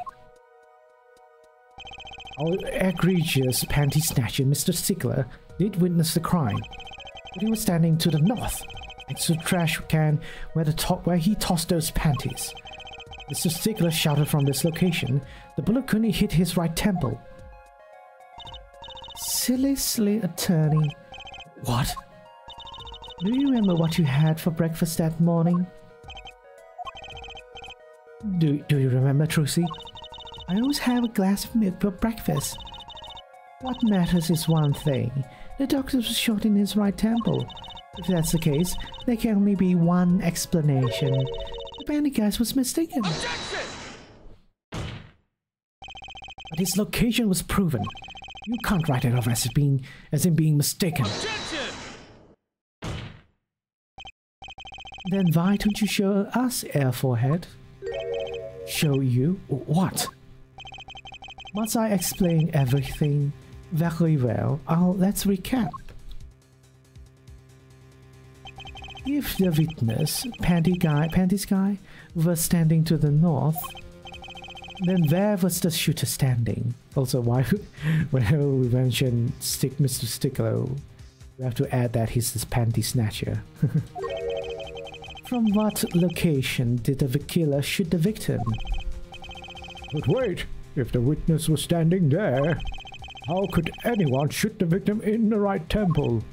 Our egregious panty snatcher, Mr. Stickler, did witness the crime, but he was standing to the north, next to the trash can where he tossed those panties. Mr. Stickler shouted from this location. The bullet couldn't hit his right temple. Silly attorney. What? Do you remember what you had for breakfast that morning? Do you remember, Trucy? I always have a glass of milk for breakfast. What matters is one thing. The doctor was shot in his right temple. If that's the case, there can only be one explanation. The bandit guy was mistaken. Objection! But his location was proven. You can't write it off as in being mistaken. Objection! Then why don't you show us, Air Forehead? Show you? What? Once I explain everything very well, let's recap. If the witness, Panties guy, was standing to the north, then where was the shooter standing? Also, why, whenever we mention Mr. Stickler, we have to add that he's this panty snatcher. From what location did the killer shoot the victim? But wait, if the witness was standing there, how could anyone shoot the victim in the right temple?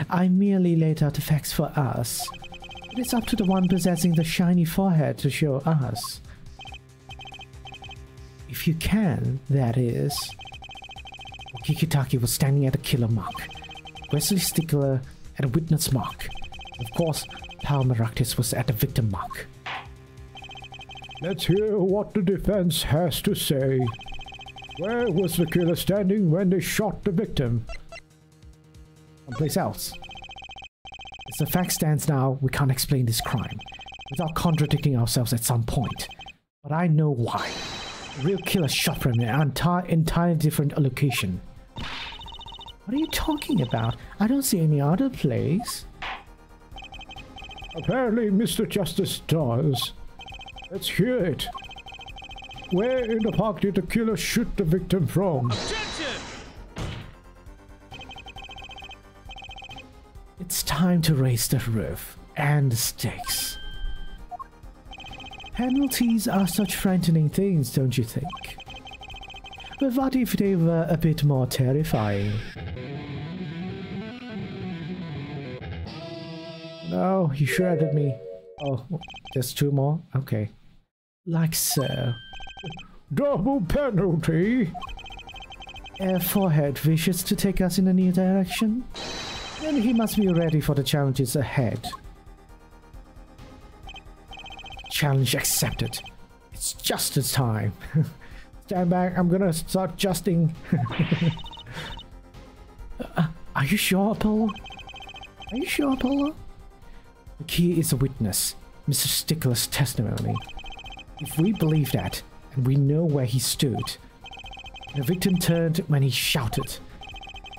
I merely laid out the facts for us. It is up to the one possessing the shiny forehead to show us. If you can, that is. Kikitaki was standing at a killer mark, Wesley Stickler at a witness mark. Of course, Paul Maractus was at the victim mark. Let's hear what the defense has to say. Where was the killer standing when they shot the victim? Someplace else. As the fact stands now, we can't explain this crime without contradicting ourselves at some point. But I know why. The real killer shot from an entirely different location. What are you talking about? I don't see any other place. Apparently Mr. Justice does. Let's hear it. Where in the park did the killer shoot the victim from? Objection! It's time to raise the roof and the stakes. Penalties are such frightening things, don't you think? But what if they were a bit more terrifying? No, you shredded me. Oh, there's 2 more? Okay. Like so. Double penalty? Forehead wishes to take us in a new direction? Then he must be ready for the challenges ahead. Challenge accepted. It's justice time. Stand back, I'm gonna start justing. Are you sure, Apollo? Are you sure, Apollo? The key is a witness, Mr. Stickler's testimony. If we believe that, and we know where he stood, the victim turned when he shouted.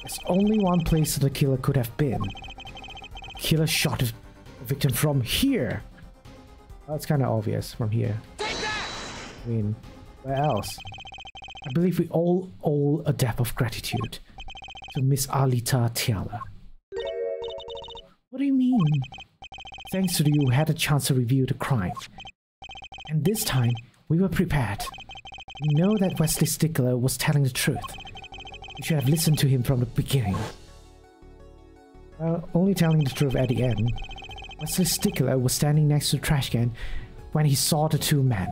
There's only one place the killer could have been. The killer shot the victim from here. Well, it's kind of obvious from here. I mean, where else? I believe we all owe a debt of gratitude to Miss Alita Tiala. What do you mean? Thanks to you, we had a chance to review the crime. And this time, we were prepared. We know that Wesley Stickler was telling the truth. We should have listened to him from the beginning. Well, only telling the truth at the end. Wesley Stickler was standing next to the trash can when he saw the 2 men.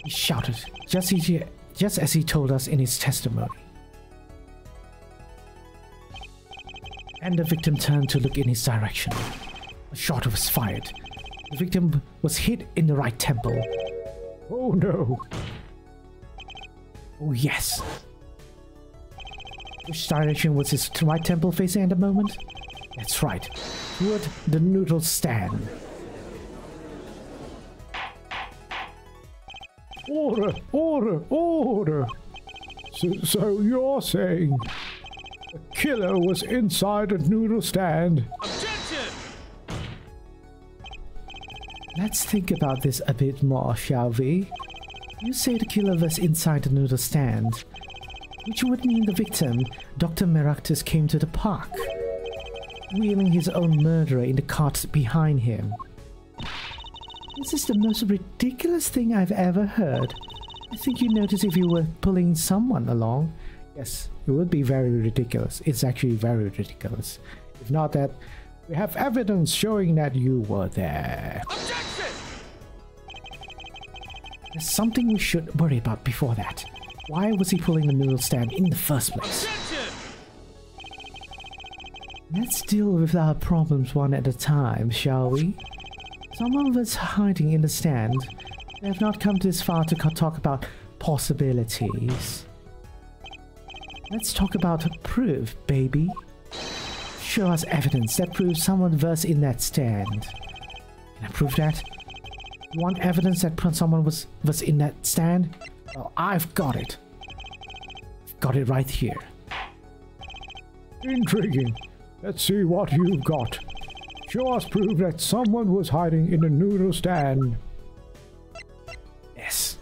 He shouted, just as he told us in his testimony. And the victim turned to look in his direction. A shot was fired. The victim was hit in the right temple. Oh no! Oh yes. Which direction was his right temple facing at the moment? That's right, toward the noodle stand. Order! Order! Order! So you're saying the killer was inside the noodle stand? Objection! Let's think about this a bit more, shall we? You say the killer was inside the noodle stand, which would mean the victim, Dr. Maractus, came to the park, wheeling his own murderer in the cart behind him. This is the most ridiculous thing I've ever heard. I think you'd notice if you were pulling someone along. Yes, it would be very ridiculous. It's actually very ridiculous. If not that, we have evidence showing that you were there. Objection! There's something we should worry about before that. Why was he pulling the noodle stand in the first place? Objection! Let's deal with our problems one at a time, shall we? Someone was hiding in the stand. We have not come this far to talk about possibilities. Let's talk about proof, baby. Show us evidence that proves someone was in that stand. Can I prove that? You want evidence that someone was in that stand? Well, I've got it. I've got it right here. Intriguing. Let's see what you've got. Show us proof that someone was hiding in the noodle stand. Yes.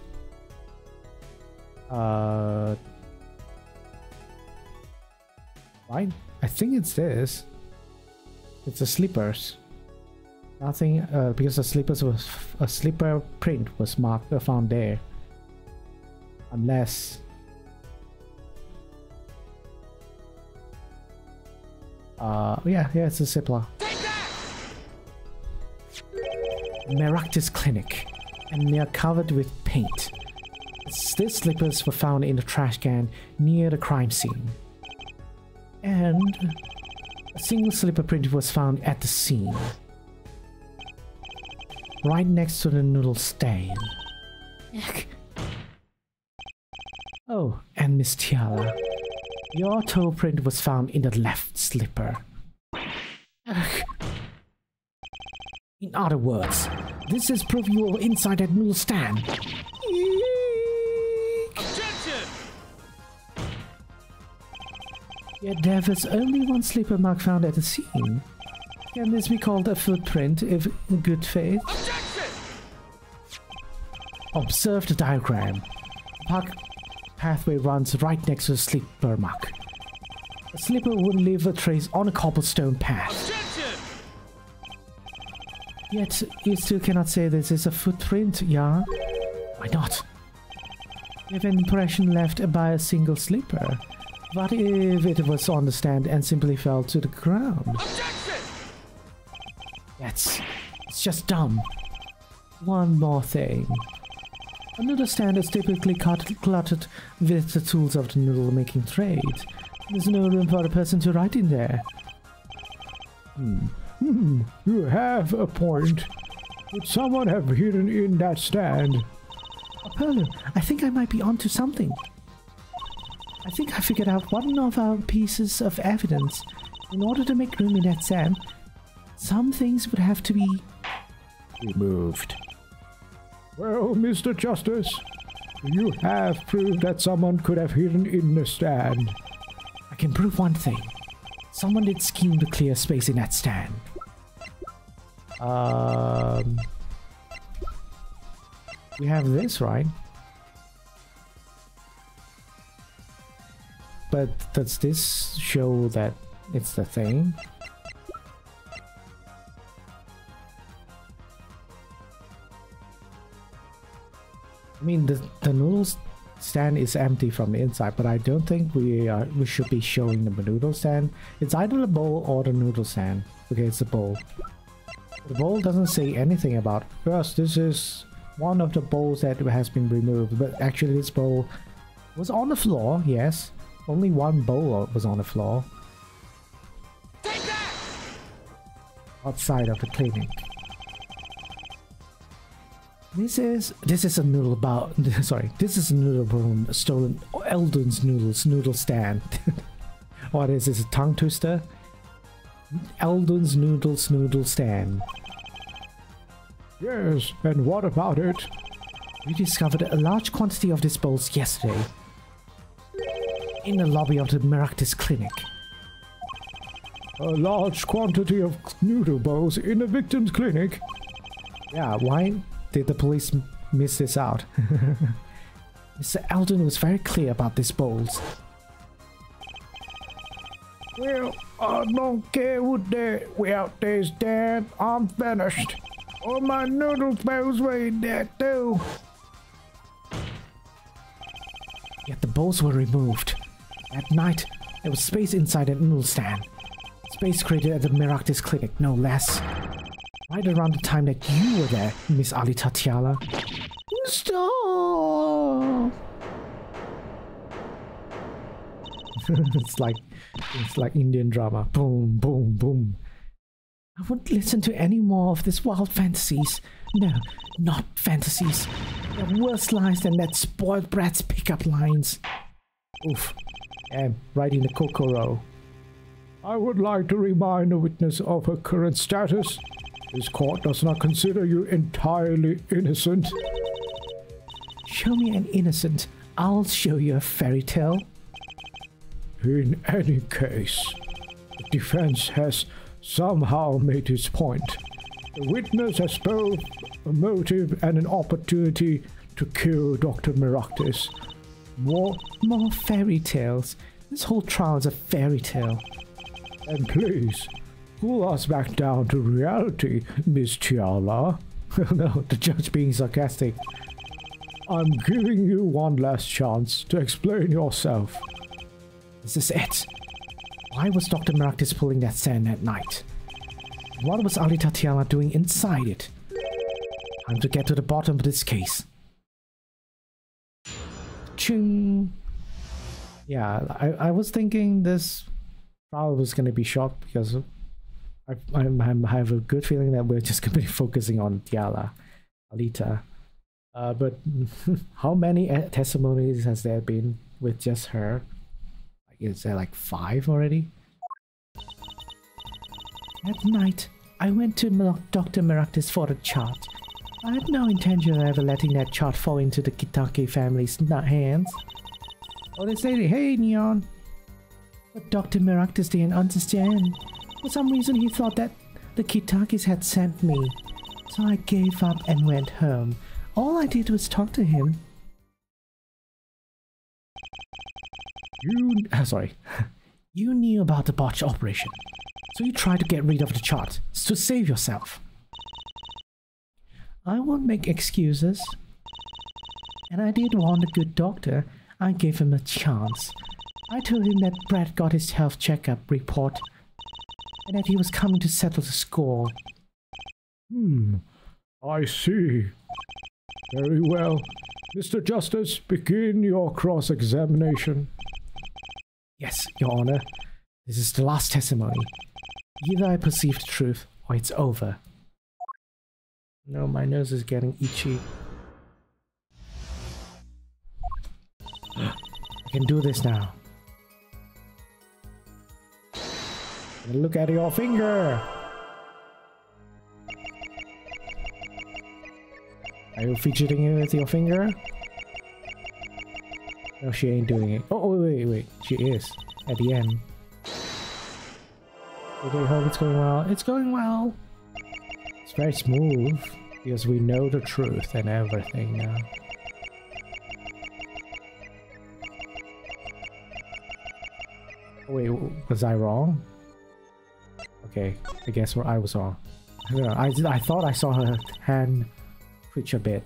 Right? I think it's this. It's the slippers. Nothing, because the slippers was a slipper print was found there. Unless, yeah, it's a slipper. Maractus Clinic. and they are covered with paint. These slippers were found in a trash can near the crime scene. And a single slipper print was found at the scene, right next to the noodle stain. Yuck. Oh, and Miss Tiala, your toe print was found in the left slipper. Ugh. In other words, this is proof you were inside that noodle stand. Objection! Yet there was only one slipper mark found at the scene. Can this be called a footprint if in good faith? Objection! Observe the diagram. The park pathway runs right next to the slipper mark. A slipper would leave a trace on a cobblestone path. Objection! Yet you still cannot say this is a footprint, yeah? Why not? You have an impression left by a single slipper. What if it was on the stand and simply fell to the ground? Objection! It's just dumb. One more thing. A noodle stand is typically cluttered with the tools of the noodle making trade. There's no room for a person to write in there. You have a point. Would someone have hidden in that stand? Apollo, I think I might be onto something. I think I figured out one of our pieces of evidence. In order to make room in that stand, some things would have to be removed. Well, Mr. Justice, you have proved that someone could have hidden in the stand. I can prove one thing. Someone did scheme to clear space in that stand. We have this, right? But does this show that it's the thing? I mean, the noodle stand is empty from the inside, but I don't think we should be showing the noodle stand. It's either the bowl or the noodle stand. Okay, it's the bowl. The bowl doesn't say anything about, yes, this is one of the bowls that has been removed, but actually this bowl was on the floor, yes. Only one bowl was on the floor. Take that! Outside of the clinic. This is a noodle bowl. Sorry, this is a noodle bowl stolen. Eldon's noodle stand. What is this? A tongue twister? Eldon's noodle stand. Yes, and what about it? We discovered a large quantity of these bowls yesterday in the lobby of the Meraktis clinic. A large quantity of noodle bowls in the victim's clinic? Yeah, why did the police miss this out? Mr. Eldon was very clear about these bowls. Well, I don't care what there's Dad. I'm finished. All my noodle bowls were in there too. Yet the bowls were removed. At night, there was space inside the noodle stand. Space created at the Meraktis clinic, no less. Right around the time that you were there, Miss Alita Tiala. Stop! It's like Indian drama. Boom, boom, boom. I wouldn't listen to any more of these wild fantasies. No, not fantasies. They're worse lies than that spoiled brat's pickup lines. Oof. And right in the Kokoro. I would like to remind the witness of her current status. This court does not consider you entirely innocent. Show me an innocent. I'll show you a fairy tale. In any case, the defense has somehow made its point. The witness has both a motive and an opportunity to kill Dr. Meraktis. More fairy tales. This whole trial is a fairy tale. And please, cool us back down to reality, Miss Tiala. No, the judge being sarcastic. I'm giving you one last chance to explain yourself. This is it. Why was Dr. Meraktis pulling that sand at night? What was Alita Tiala doing inside it? Time to get to the bottom of this case. Ching. Yeah, I was thinking this trial was going to be short because I have a good feeling that we're just going to be focusing on Alita. But how many testimonies has there been with just her? Like, is there like 5 already? At night, I went to Dr. Maractus for a chart. I had no intention of ever letting that chart fall into the Kitake family's hands. Oh, they say, hey, Neon. But Dr. Maractus didn't understand. For some reason, he thought that the Kitakes had sent me. So I gave up and went home. All I did was talk to him. You knew about the botch operation. So you tried to get rid of the chart to save yourself. I won't make excuses. And I did want a good doctor. I gave him a chance. I told him that Brad got his health checkup report and that he was coming to settle the score. I see. Very well. Mr. Justice, begin your cross-examination. Yes, Your Honor. This is the last testimony. Either I perceive the truth or it's over. No, my nose is getting itchy. I can do this now. Look at your finger! Are you fidgeting with your finger? No, she ain't doing it. Oh, wait. She is. At the end. Okay, hope it's going well. It's going well! It's very smooth. Because we know the truth and everything now. Wait, was I wrong? Okay, I guess I was wrong. I don't know, I thought I saw her hand twitch a bit.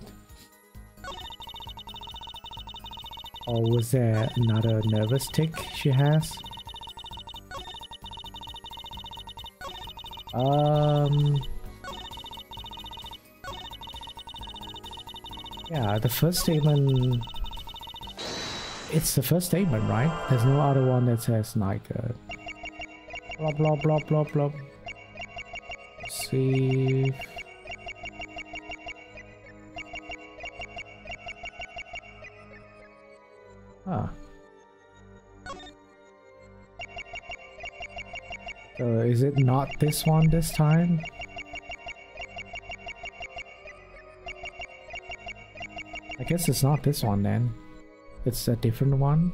Or was there another nervous tick she has? Yeah, the first statement... It's the first statement, right? There's no other one that says like blah blah blah blah blah. See. So is it not this one this time? I guess it's not this one then. It's a different one.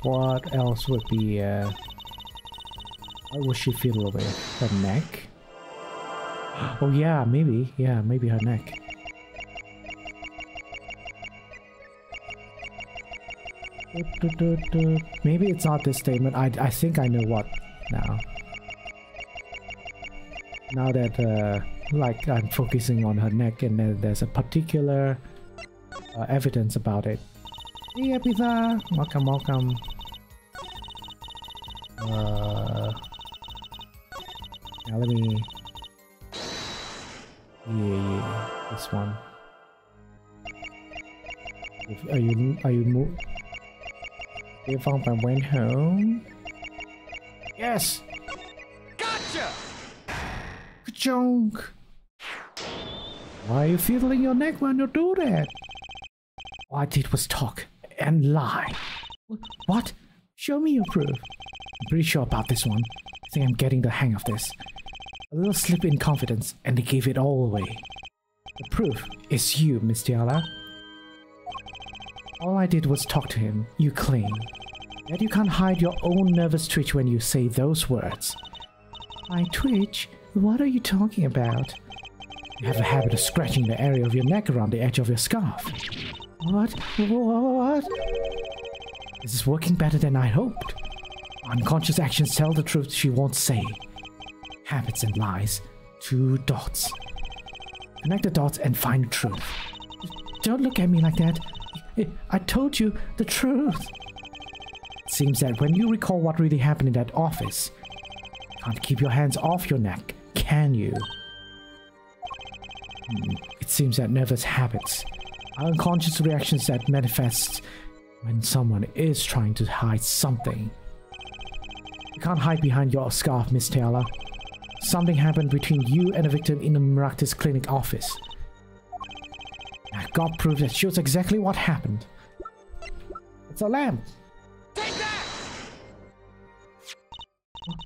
What else would be how would she feel with her neck? Oh yeah, maybe. Yeah, maybe her neck. Maybe it's not this statement. I think I know what now. Now that like I'm focusing on her neck and there's a particular evidence about it. Hey, Pizza! Welcome, welcome. Now let me... Yeah, this one. Are you moved? If I went home? Yes! Gotcha! Ka-chunk! Why are you fiddling your neck when you do that? All I did was talk and lie. What? Show me your proof. I'm pretty sure about this one. I think I'm getting the hang of this. A little slip in confidence and they gave it all away. The proof is you, Miss Diala. All I did was talk to him, you claim. Yet you can't hide your own nervous twitch when you say those words. My twitch? What are you talking about? You have a habit of scratching the area of your neck around the edge of your scarf. What? What? This is working better than I hoped. Unconscious actions tell the truth she won't say. Habits and lies. 2 dots. Connect the dots and find the truth. Don't look at me like that. I told you the truth. It seems that when you recall what really happened in that office, you can't keep your hands off your neck, can you? It seems that nervous habits are unconscious reactions that manifest when someone is trying to hide something. You can't hide behind your scarf, Miss Taylor. Something happened between you and the victim in the Maractus Clinic office. I got proof that shows exactly what happened. It's a lamp. Take that!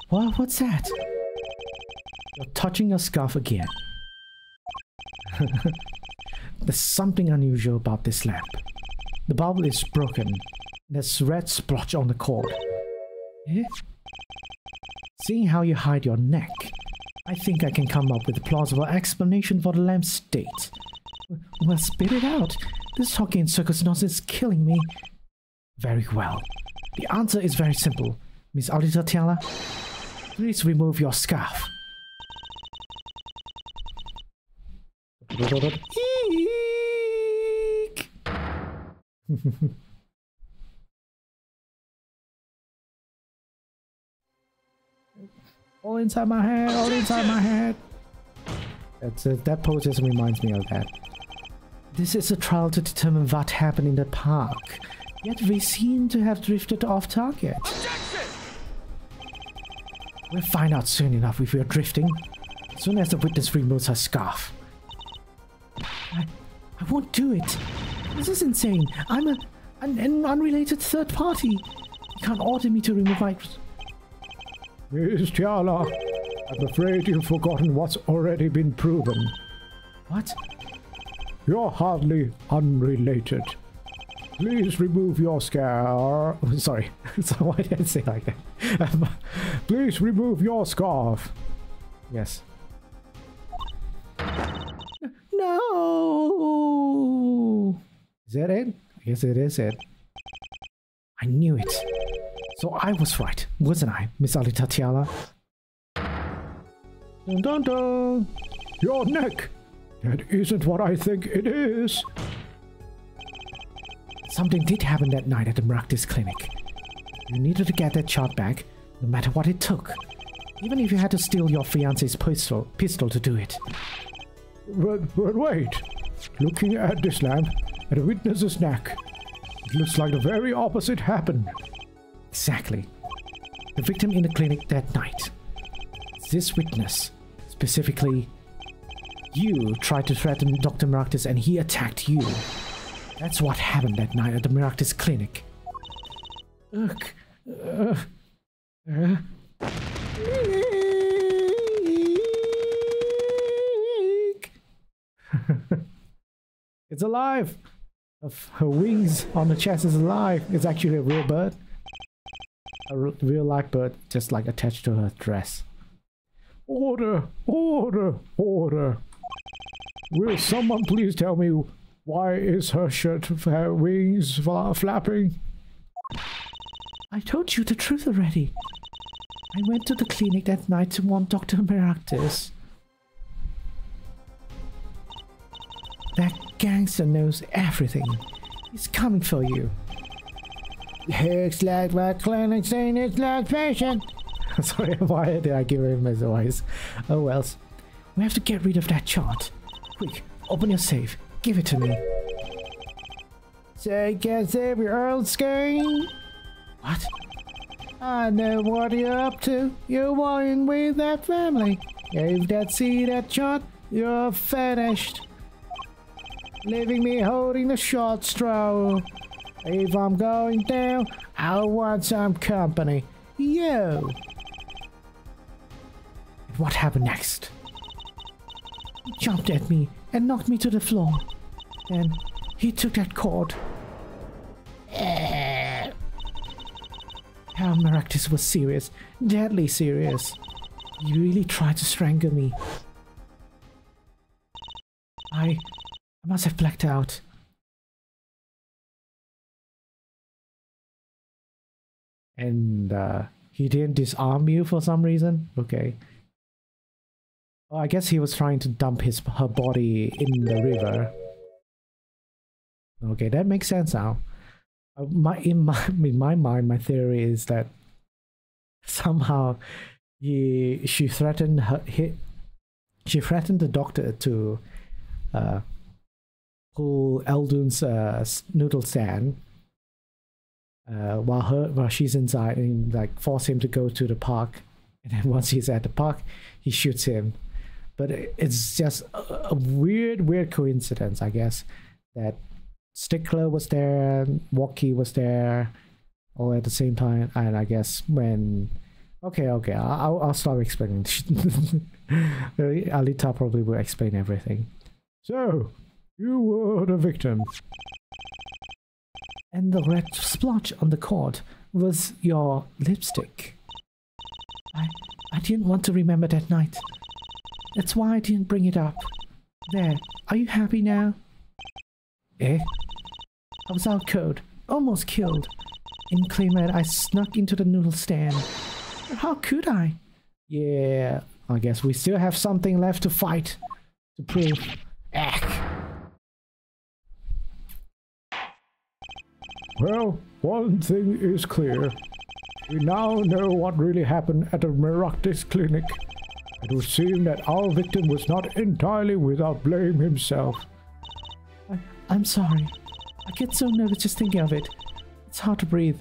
What's that? You're touching your scarf again. There's something unusual about this lamp. The bulb is broken. There's red splotch on the cord. Eh? Seeing how you hide your neck, I think I can come up with a plausible explanation for the lamp's state. Well, spit it out. This talking in circus nonsense is killing me. Very well. The answer is very simple. Miss Alita Taylor, please remove your scarf. Eek! All inside my head, all inside my head. That pose just reminds me of that. This is a trial to determine what happened in the park. Yet we seem to have drifted off target. Objection! We'll find out soon enough if we're drifting. As soon as the witness removes her scarf. I won't do it. This is insane. I'm an unrelated third party. You can't order me to remove my... Miss Tiala, I'm afraid you've forgotten what's already been proven. What? You're hardly unrelated. Please remove your scarf. Sorry. So why did I say like that? Please remove your scarf. Yes. No! Is that it? Yes, it is it. I knew it. So I was right, wasn't I, Miss Alita Tiala? Dun dun dun! Your neck! That isn't what I think it is. Something did happen that night at the Maractus Clinic. You needed to get that chart back, no matter what it took. Even if you had to steal your fiance's pistol to do it. But wait. Looking at this lamp, at a witness's neck, it looks like the very opposite happened. Exactly. The victim in the clinic that night. This witness, specifically, you tried to threaten Dr. Maractus and he attacked you. That's what happened that night at the Maractus Clinic. Ugh. It's alive! Her wings on the chest is alive. It's actually a real bird. A real live bird, just like attached to her dress. Order! Order! Order! Will someone please tell me why is her shirt wings flapping? I told you the truth already. I went to the clinic that night to warn Dr. Maractus. That gangster knows everything. He's coming for you. Looks like my clinic's seen its last patient. Sorry, why did I give him his voice? Oh well. We have to get rid of that chart. Quick, open your safe. Give it to me. So guess every old scheme. What? I know what you're up to. You're warring with that family. If that see that chart, you're finished. Leaving me holding the short straw. If I'm going down, I want some company. You. What happened next? He jumped at me and knocked me to the floor. Then he took that cord. How Maractus was serious, deadly serious. He really tried to strangle me. I must have blacked out. And he didn't disarm you for some reason? Okay. Well, I guess he was trying to dump her body in the river. Okay, that makes sense now. In my mind, my theory is that somehow she threatened the doctor to pull Eldun's noodle stand while she's inside, and like force him to go to the park. And then once he's at the park, he shoots him. But it's just a weird coincidence, I guess, that Stickler was there, Walkie was there, all at the same time. And I guess when... Okay, I'll stop explaining. Alita probably will explain everything. So, you were the victim. And the red splotch on the cord was your lipstick. I didn't want to remember that night. That's why I didn't bring it up. There, are you happy now? Eh? I was out cold, almost killed. In Claymore, I snuck into the noodle stand. How could I? Yeah, I guess we still have something left to fight. To prove. Well, one thing is clear. We now know what really happened at the Meraktis clinic. It would seem that our victim was not entirely without blame himself. I'm sorry. I get so nervous just thinking of it. It's hard to breathe.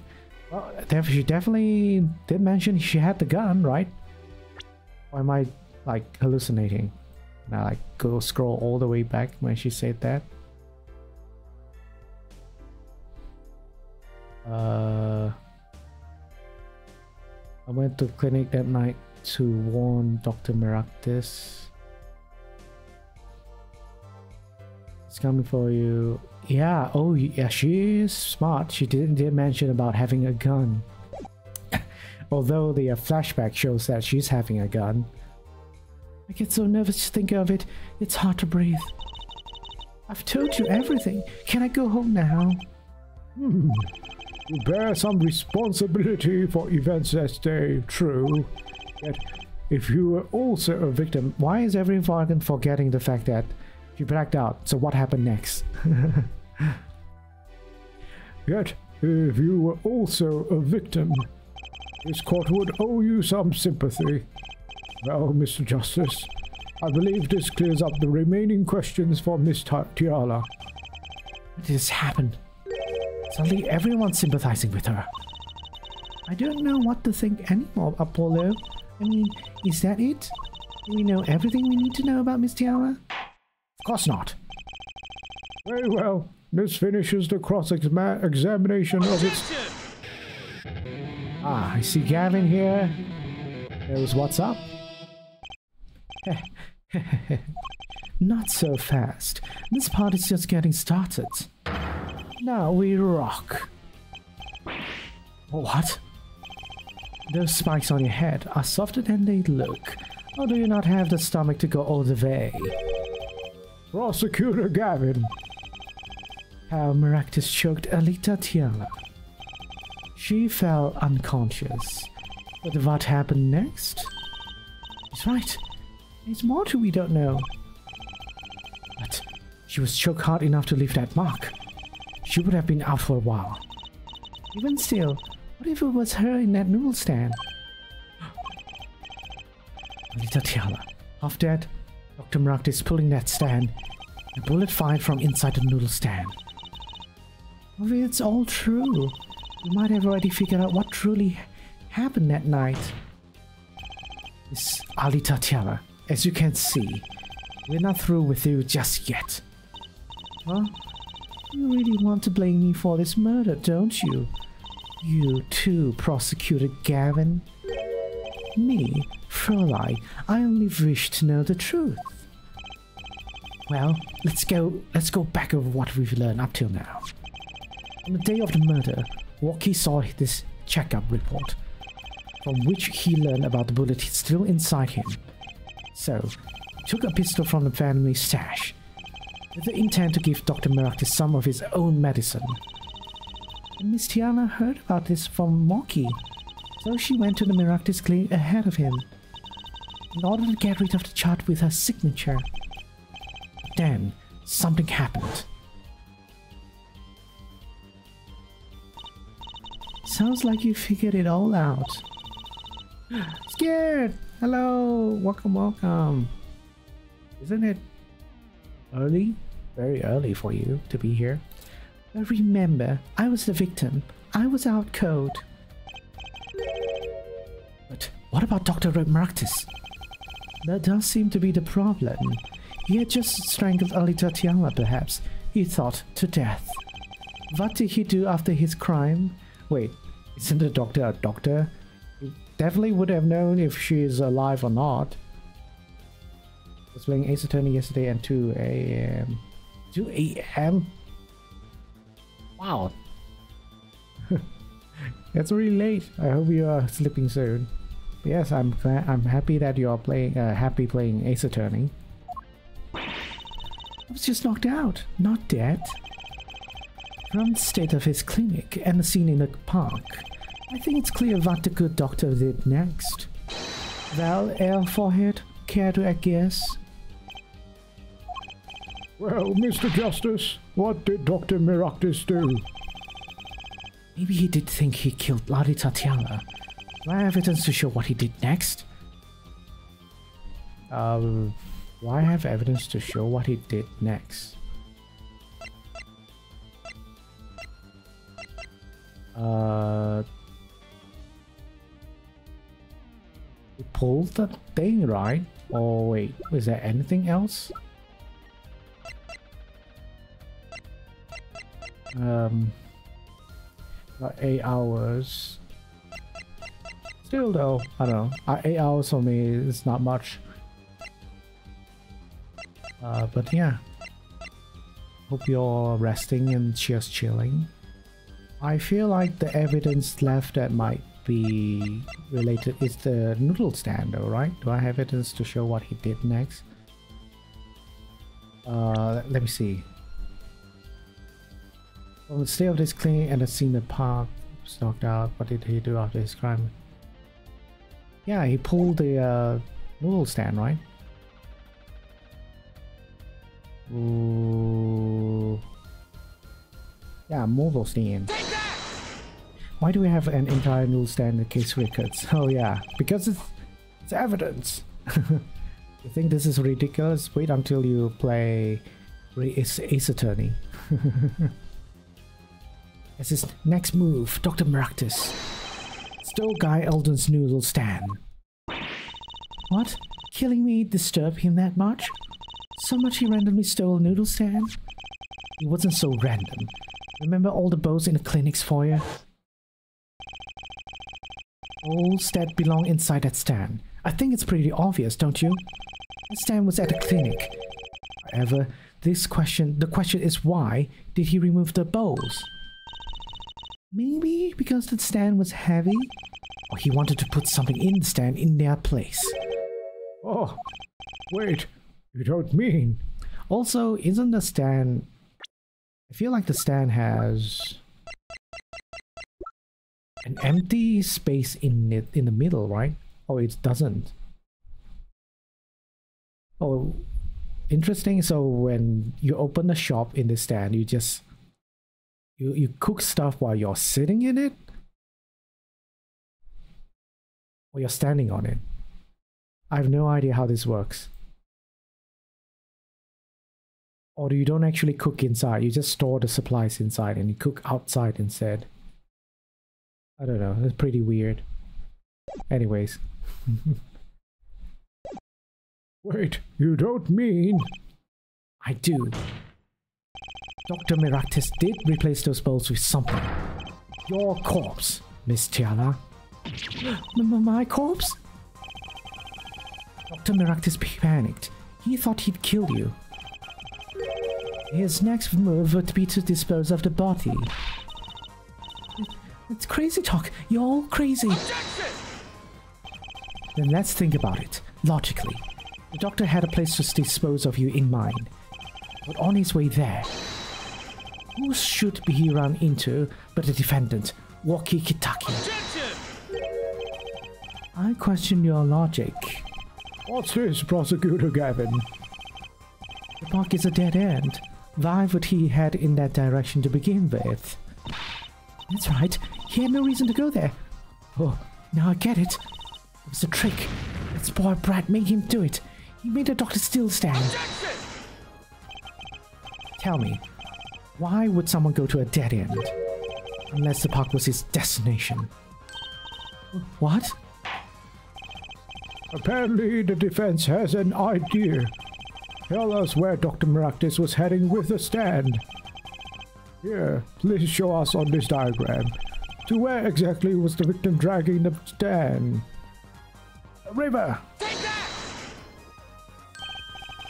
Well, she definitely did mention she had the gun, right? Or am I, like, hallucinating? Now, like, go scroll all the way back when she said that. I went to the clinic that night to warn Dr. Meraktis. It's coming for you. Yeah, oh yeah, she is smart. She did mention about having a gun. Although the flashback shows that she's having a gun. I get so nervous to think of it. It's hard to breathe. I've told you everything. Can I go home now? You bear some responsibility for events that stay true. Yet, if you were also a victim, why is everyone forgetting the fact that she blacked out? So what happened next? Yet, if you were also a victim, this court would owe you some sympathy. Well, Mr. Justice, I believe this clears up the remaining questions for Miss Tiala. What has happened? Suddenly everyone's sympathizing with her. I don't know what to think anymore, Apollo. I mean, is that it? Do we know everything we need to know about Miss Tiala? Of course not. Very well. This finishes the cross-examination of its... Ah, I see Gavin here. Knows what's up. Not so fast. This part is just getting started. Now we rock. What? Those spikes on your head are softer than they look. Or do you not have the stomach to go all the way? Prosecutor Gavin. How Meraktis choked Alita Tiala. She fell unconscious. But what happened next? He's right. There's more to we don't know. But she was choked hard enough to leave that mark. She would have been out for a while. Even still, what if it was her in that noodle stand? Alita Tiala, half dead, Dr. Meraktis pulling that stand, a bullet fired from inside the noodle stand. If it's all true, we might have already figured out what truly happened that night. Miss Alita Tiala, as you can see, we're not through with you just yet. Huh? You really want to blame me for this murder, don't you? You too, Prosecutor Gavin. Me, Frolai, I only wish to know the truth. Well, let's go back over what we've learned up till now. On the day of the murder, Walkie saw this checkup report, from which he learned about the bullet still inside him. So, he took a pistol from the family stash, with the intent to give Dr. Meraktis some of his own medicine. And Miss Tiala heard about this from Walkie, so she went to the Meraktis clinic ahead of him, in order to get rid of the chart with her signature. But then, something happened. Sounds like you figured it all out. Scared! Hello! Welcome, welcome. Isn't it Early? Very early for you to be here. But remember, I was the victim. I was out cold. But what about Dr. Maractus? That does seem to be the problem. He had just strangled Ali Tatiana, perhaps. He thought, to death. What did he do after his crime? Wait, isn't the doctor a doctor? He definitely would have known if she is alive or not. I was playing Ace Attorney yesterday and 2 a.m. 2 a.m.? Wow. It's really late. I hope you are sleeping soon. But yes, I'm happy that you are playing playing Ace Attorney. I was just knocked out, not dead. From the state of his clinic and the scene in the park, I think it's clear what the good doctor did next. Well, Forehead, care to guess? Well, Mr. Justice, what did Dr. Maractus do? Maybe he did think he killed Lady Tatiana. Do I have evidence to show what he did next? Do I have evidence to show what he did next? He pulled the thing, right? Oh wait, is there anything else? About 8 hours. Still though, I don't know. 8 hours for me is not much. But yeah. Hope you're resting and just chilling. I feel like the evidence left that might be related is the noodle stand though, right? Do I have evidence to show what he did next? Let me see. From the state of this clinic and the scene in the park, knocked out. What did he do after his crime? Yeah, he pulled the noodle stand, right? Ooh. Yeah, mobile stand. Why do we have an entire noodle stand in the case records? Oh yeah, because it's evidence. You think this is ridiculous? Wait until you play Ace Attorney. As his next move, Dr. Maractus stole Guy Eldon's noodle stand. What? Killing me disturbed him that much? So much he randomly stole a noodle stand? It wasn't so random. Remember all the bows in the clinic's foyer? All that belong inside that stand. I think it's pretty obvious, don't you? The stand was at the clinic. However, the question is why did he remove the bows? Maybe because the stand was heavy? Or he wanted to put something in the stand in their place. Oh, wait, you don't mean... Also, isn't the stand... I feel like the stand has... an empty space in it in the middle, right? Oh, it doesn't. Oh, interesting. So when you open the shop in the stand, you just... You cook stuff while you're sitting in it? Or you're standing on it? I have no idea how this works. Or you don't actually cook inside, you just store the supplies inside and you cook outside instead. I don't know, it's pretty weird. Anyways. Wait, you don't mean... I do. Dr. Maractus did replace those bowls with something. Your corpse, Miss Tiana. My corpse? Dr. Maractus panicked. He thought he'd killed you. His next move would be to dispose of the body. It's crazy talk. You're all crazy. Objection! Then let's think about it. Logically. The doctor had a place to dispose of you in mind. But on his way there, who should he run into but the defendant, Waki Kitaki? Objection! I question your logic. What's this, Prosecutor Gavin? The park is a dead end. Why would he head in that direction to begin with? That's right. He had no reason to go there. Oh, now I get it. It was a trick. That spoiled brat made him do it. He made the doctor still stand. Objection! Tell me, why would someone go to a dead end? Unless the park was his destination. What? Apparently the defense has an idea. Tell us where Dr. Maractus was heading with the stand. Here, please show us on this diagram. To where exactly was the victim dragging the stand? A river! Take that!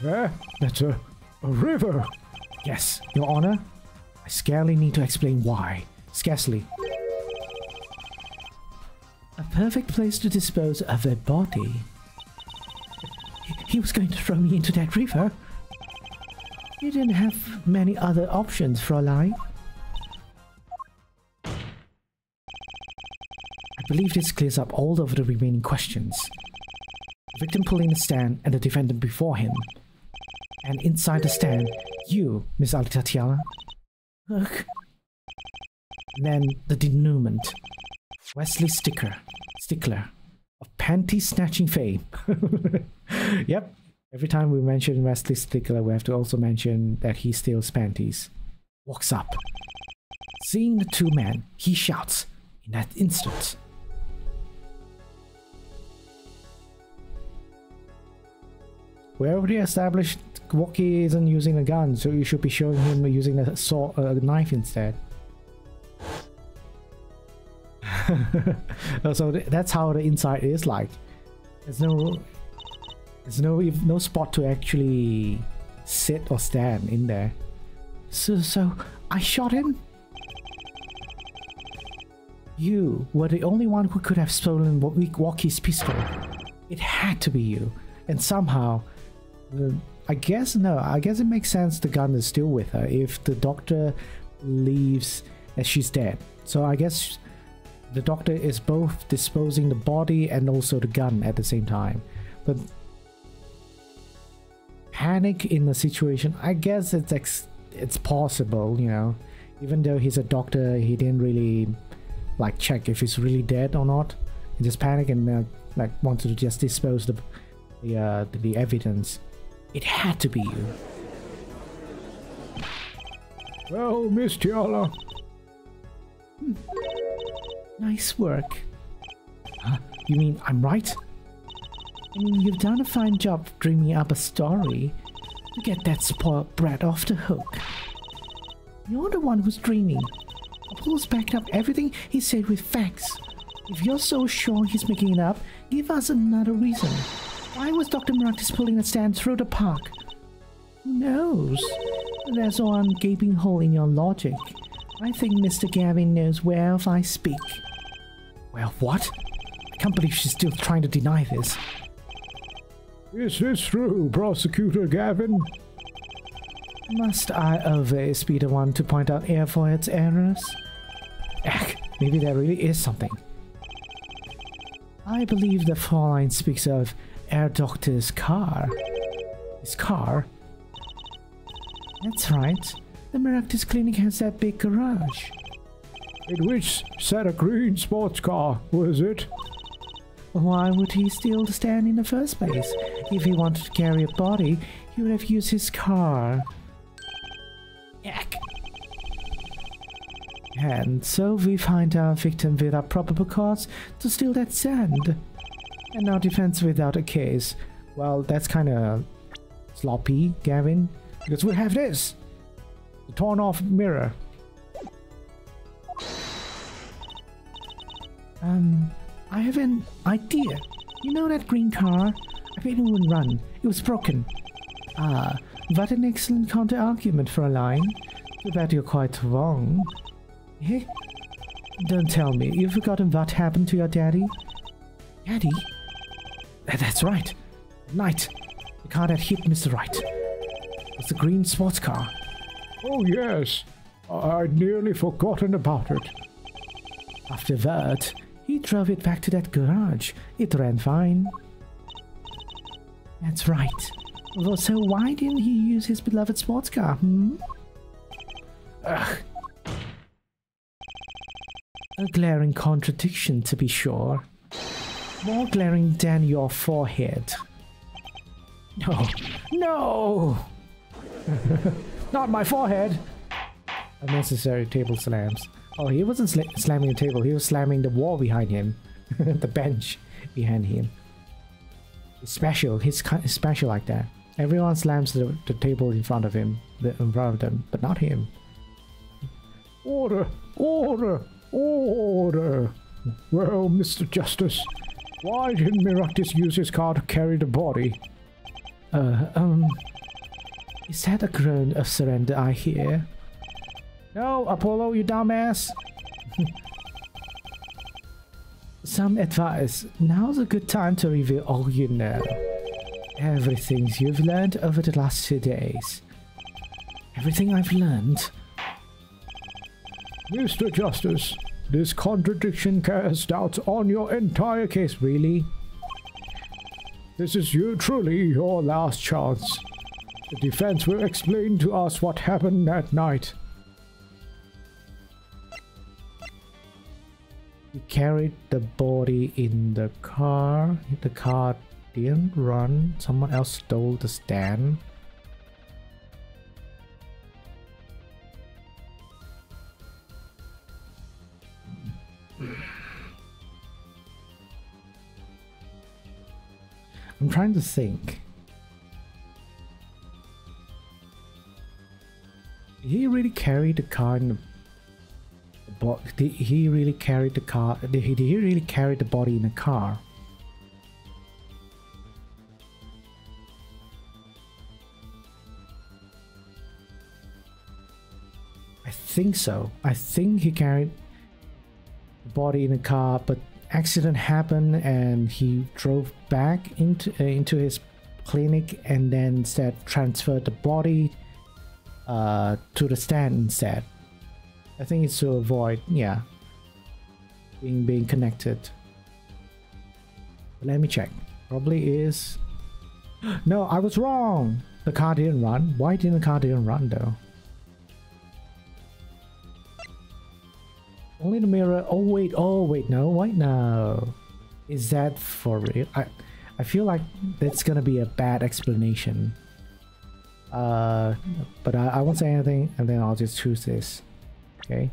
Eh? That's a river. Yes, Your Honor. I scarcely need to explain why. Scarcely. A perfect place to dispose of a body. He was going to throw me into that river. You didn't have many other options, Fräulein. I believe this clears up all of the remaining questions. The victim pulling the stand and the defendant before him. And inside the stand, you, Miss Alitatiala. Look. And then the denouement. Wesley Stickler of panty snatching fame. Yep. Every time we mention Wesley Stickler, we have to also mention that he steals panties. Walks up. Seeing the two men, he shouts in that instant. We already established Woki isn't using a gun, so you should be showing him using a knife instead. So that's how the inside is like. There's no spot to actually sit or stand in there. So I shot him. You were the only one who could have stolen Woki's pistol. It had to be you, and somehow, I guess it makes sense the gun is still with her if the doctor believes that she's dead. So I guess the doctor is both disposing the body and also the gun at the same time. But panic in the situation, I guess it's possible, you know. Even though he's a doctor, he didn't really like check if he's really dead or not. He just panicked and like wanted to just dispose the evidence. It had to be you. Well, Miss Tiala. Nice work. Huh? You mean I'm right? I mean, you've done a fine job dreaming up a story to get that spoiled brat off the hook. You're the one who's dreaming. Paul's backed up everything he said with facts. If you're so sure he's making it up, give us another reason. Why was Dr. Maractus pulling a stand through the park? Who knows? There's one gaping hole in your logic. I think Mr. Gavin knows whereof I speak. Well, what? I can't believe she's still trying to deny this. Is this true, Prosecutor Gavin? Must I always be the one to point out Airfoil's errors? Maybe there really is something. I believe the Fräulein speaks of Air Doctor's car. His car? That's right. The Maractus Clinic has that big garage. In which set a green sports car, was it? Why would he steal the stand in the first place? If he wanted to carry a body, he would have used his car. Yuck. And so we find our victim without probable cause to steal that sand. And now defense without a case. Well, that's kind of sloppy, Gavin. Because we have this. The torn off mirror. I have an idea. You know that green car? I bet it wouldn't run. It was broken. Ah, what an excellent counter-argument, Fräulein. Too bad you're quite wrong. Eh? Don't tell me, you've forgotten what happened to your daddy? Daddy? That's right. Knight. The car that hit Mr. Wright. It's the green sports car. Oh yes. I'd nearly forgotten about it. After that, he drove it back to that garage. It ran fine. That's right. Well, so why didn't he use his beloved sports car, Ugh. A glaring contradiction, to be sure. More glaring than your forehead. No! No! Not my forehead! Unnecessary table slams. Oh, he wasn't slamming the table, he was slamming the wall behind him. The bench behind him. He's special, he's special like that. Everyone slams the table in front of him, in front of them, but not him. Order! Order! Order! Well, Mr. Justice, why didn't Meraktis use his car to carry the body? Is that a groan of surrender I hear? No, Apollo, you dumbass! Some advice. Now's a good time to reveal all you know. Everything you've learned over the last 2 days. Everything I've learned. Mr. Justice, this contradiction casts doubts on your entire case. Really? This is truly your last chance. The defense will explain to us what happened that night. He carried the body in the car. The car didn't run. Someone else stole the stand. I'm trying to think. Did he really carry the car in the Did he really carry the car? Did he really carry the body in a car? I think so. I think he carried the body in a car, but accident happened and he drove back into his clinic and then instead transferred the body to the stand instead. I think it's to avoid, yeah, being connected. But let me check. Probably is. No, I was wrong. The car didn't run. Why didn't the car didn't run though? Only the mirror. Oh wait, no, wait, no. Is that for real? I feel like that's gonna be a bad explanation. But I won't say anything, and then I'll just choose this. Okay,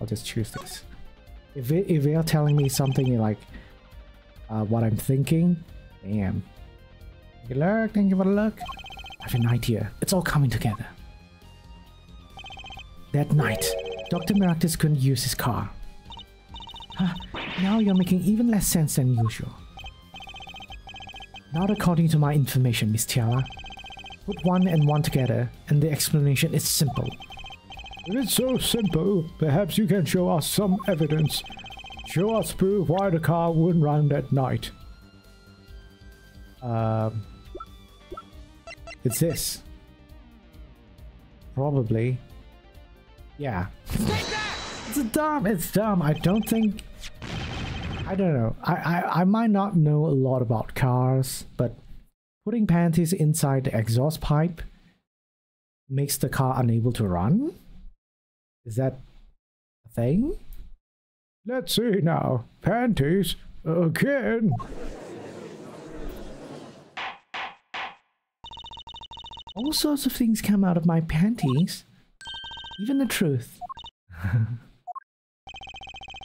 I'll just choose this. If they are telling me something like what I'm thanking, damn. Thank you for the look. I have an idea. It's all coming together. That night, Dr. Meraktis couldn't use his car. Huh, now you're making even less sense than usual. Not according to my information, Miss Tiara. Put one and one together, and the explanation is simple. If it's so simple, perhaps you can show us some evidence. Show us proof why the car wouldn't run that night. It's this. Probably. Yeah. It's dumb. I don't think... I don't know. I might not know a lot about cars, but putting panties inside the exhaust pipe makes the car unable to run? Is that a thing? Let's see now. Panties? Again? All sorts of things come out of my panties. Even the truth.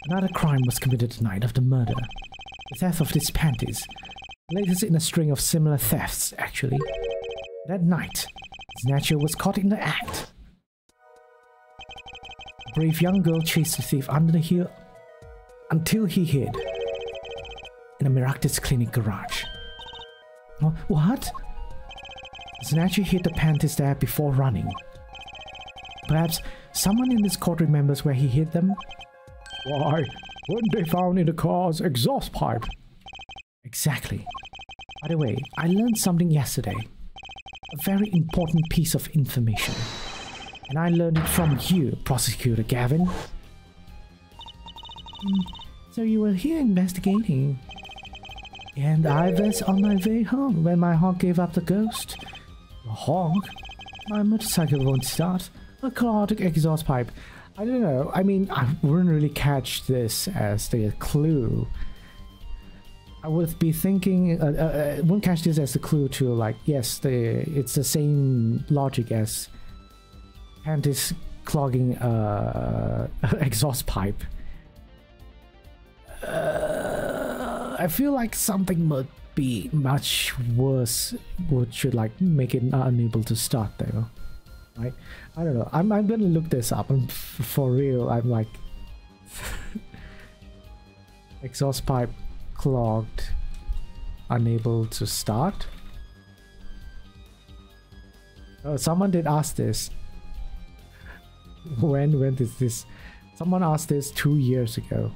Another crime was committed the night of the murder. The theft of these panties. Latest in a string of similar thefts, actually. That night, Snatcher was caught in the act. A brave young girl chased the thief under the hill until he hid in a Meraktis clinic garage. What? Snatcher hid the panties there before running. Perhaps someone in this court remembers where he hid them? Why, weren't they found in the car's exhaust pipe? Exactly. By the way, I learned something yesterday. A very important piece of information. And I learned it from you, Prosecutor Gavin. So you were here investigating. And I was on my way home when my honk gave up the ghost. A honk? My motorcycle won't start. A chaotic exhaust pipe. I don't know. I mean, I wouldn't really catch this as the clue. I would be thinking, wouldn't catch this as a clue to like, yes, it's the same logic as panties clogging exhaust pipe. I feel like something would be much worse, would should like make it unable to start though. Right? I don't know. I'm gonna look this up, and for real, I'm like exhaust pipe clogged, unable to start. Oh, someone did ask this. When did this? Someone asked this 2 years ago.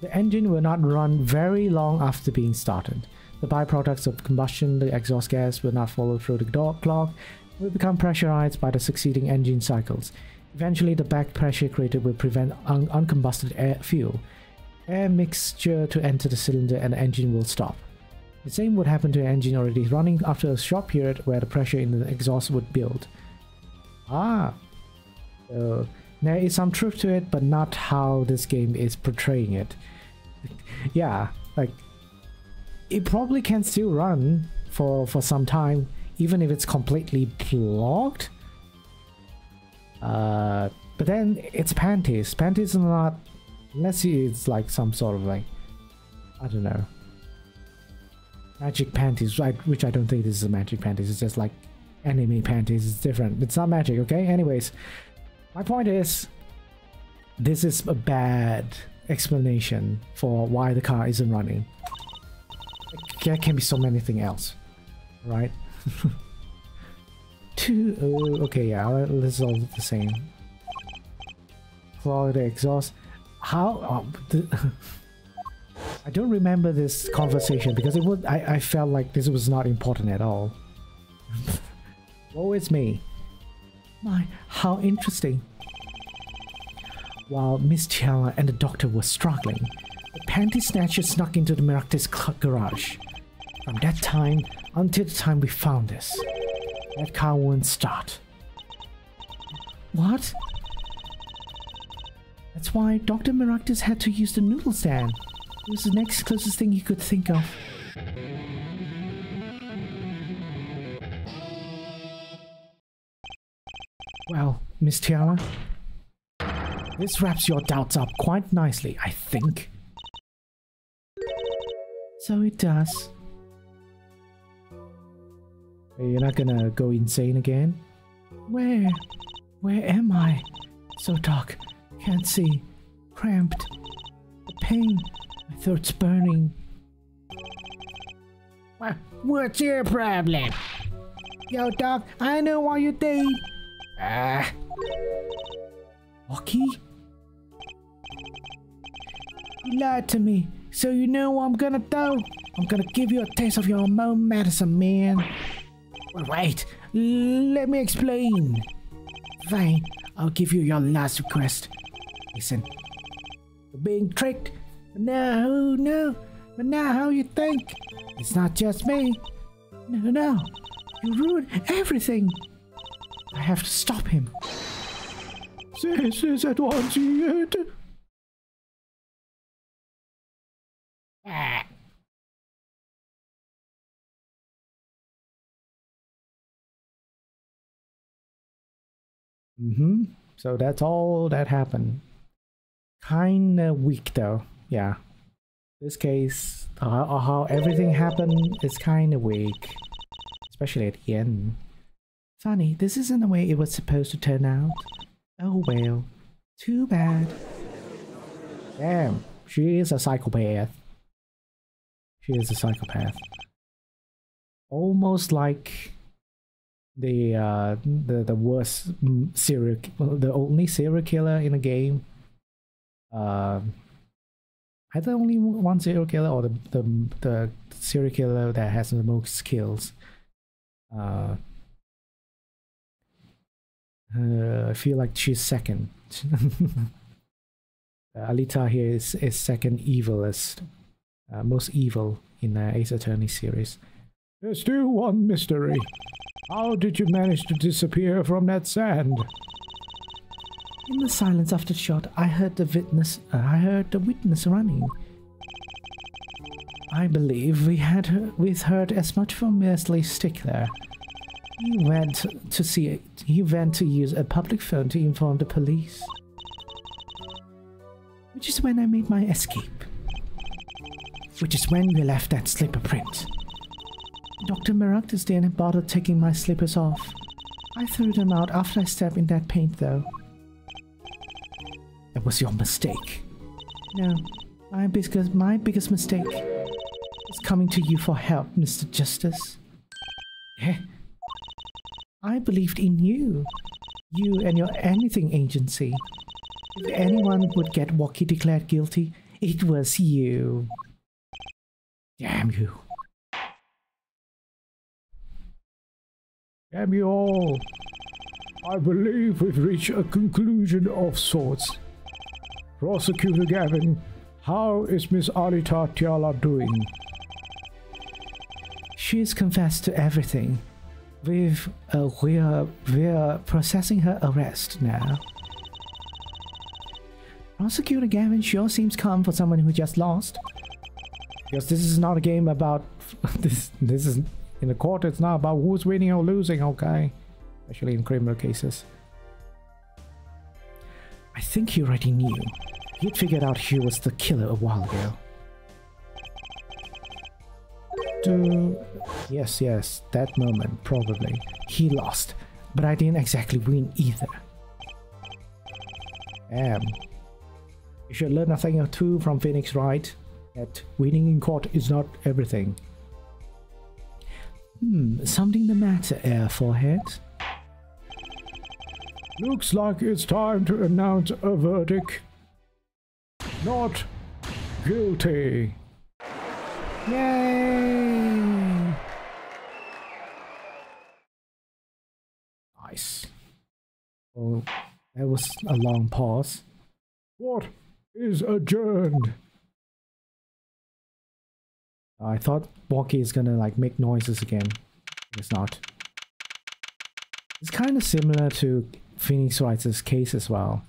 The engine will not run very long after being started. The byproducts of combustion, the exhaust gas, will not follow through the clog, will become pressurized by the succeeding engine cycles. Eventually, the back pressure created will prevent uncombusted air mixture to enter the cylinder, and the engine will stop. The same would happen to an engine already running after a short period where the pressure in the exhaust would build. So there is some truth to it, but not how this game is portraying it. Yeah, like it probably can still run for some time, even if it's completely clogged. But then it's panties. Panties are not, unless it's like some sort of like, I don't know, magic panties, right? Which I don't think this is a magic panties. It's just like anime panties. It's different. It's not magic, okay? Anyways, my point is, this is a bad explanation for why the car isn't running. There can be so many things else, right? Okay, yeah, this is all the same. Clog the exhaust. How? I don't remember this conversation because it would. I felt like this was not important at all. Woe is me. My, how interesting. While Miss Tiara and the doctor were struggling, the panty snatcher snuck into the Meraktis garage. From that time until the time we found this, that car wouldn't start. What? That's why Dr. Meraktis had to use the noodle stand. It was the next closest thing he could think of. Well, Miss Tiara, this wraps your doubts up quite nicely, I think. So it does. You're not gonna go insane again? Where? Where am I? So dark, can't see, cramped. The pain, my throat's burning. Well, what's your problem? Yo, Doc, I know what you did. Rocky? You lied to me, so you know what I'm gonna do? I'm gonna give you a taste of your own medicine, man. Wait, let me explain. Fine, I'll give you your last request. Listen, you're being tricked. No, but not how you think. It's not just me. No, you ruined everything. I have to stop him. This is at once yet. So that's all that happened. Kinda weak though. Yeah. This case, how everything happened is kinda weak. Especially at the end. Funny, this isn't the way it was supposed to turn out. Oh well. Too bad. Damn, she is a psychopath. She is a psychopath. Almost like the worst the only serial killer in the game. Either only one serial killer or the serial killer that has the most kills. I feel like she's second. Alita here is second evilest, most evil in the Ace Attorney series. There's still one mystery. How did you manage to disappear from that sand? In the silence after the shot, I heard the witness running. I believe we heard as much from Leslie's stick there. He went to use a public phone to inform the police. Which is when I made my escape. Which is when we left that slipper print. Dr. Maractus didn't bother taking my slippers off. I threw them out after I stepped in that paint though. That was your mistake. No, my biggest mistake is coming to you for help, Mr. Justice. Eh? I believed in you. You and your anything agency. If anyone would get Woki declared guilty, it was you. Damn you. Damn you all. I believe we've reached a conclusion of sorts. Prosecutor Gavin, how is Miss Alita Tiala doing? She's confessed to everything. We're processing her arrest now. Prosecutor Gavin sure seems calm for someone who just lost. Because this is not a game about this is in the court. It's not about who's winning or losing, okay? Especially in criminal cases. I think he already knew. He'd figured out he was the killer a while ago. Yes, that moment, probably. He lost, but I didn't exactly win either. You should learn a thing or two from Phoenix Wright, that winning in court is not everything. Something the matter, Forehead? Looks like it's time to announce a verdict. Not guilty. Yay! Nice. Oh, that was a long pause. What is adjourned? I thought Woki is gonna like make noises again. It's not. It's kind of similar to Phoenix Wright's case as well.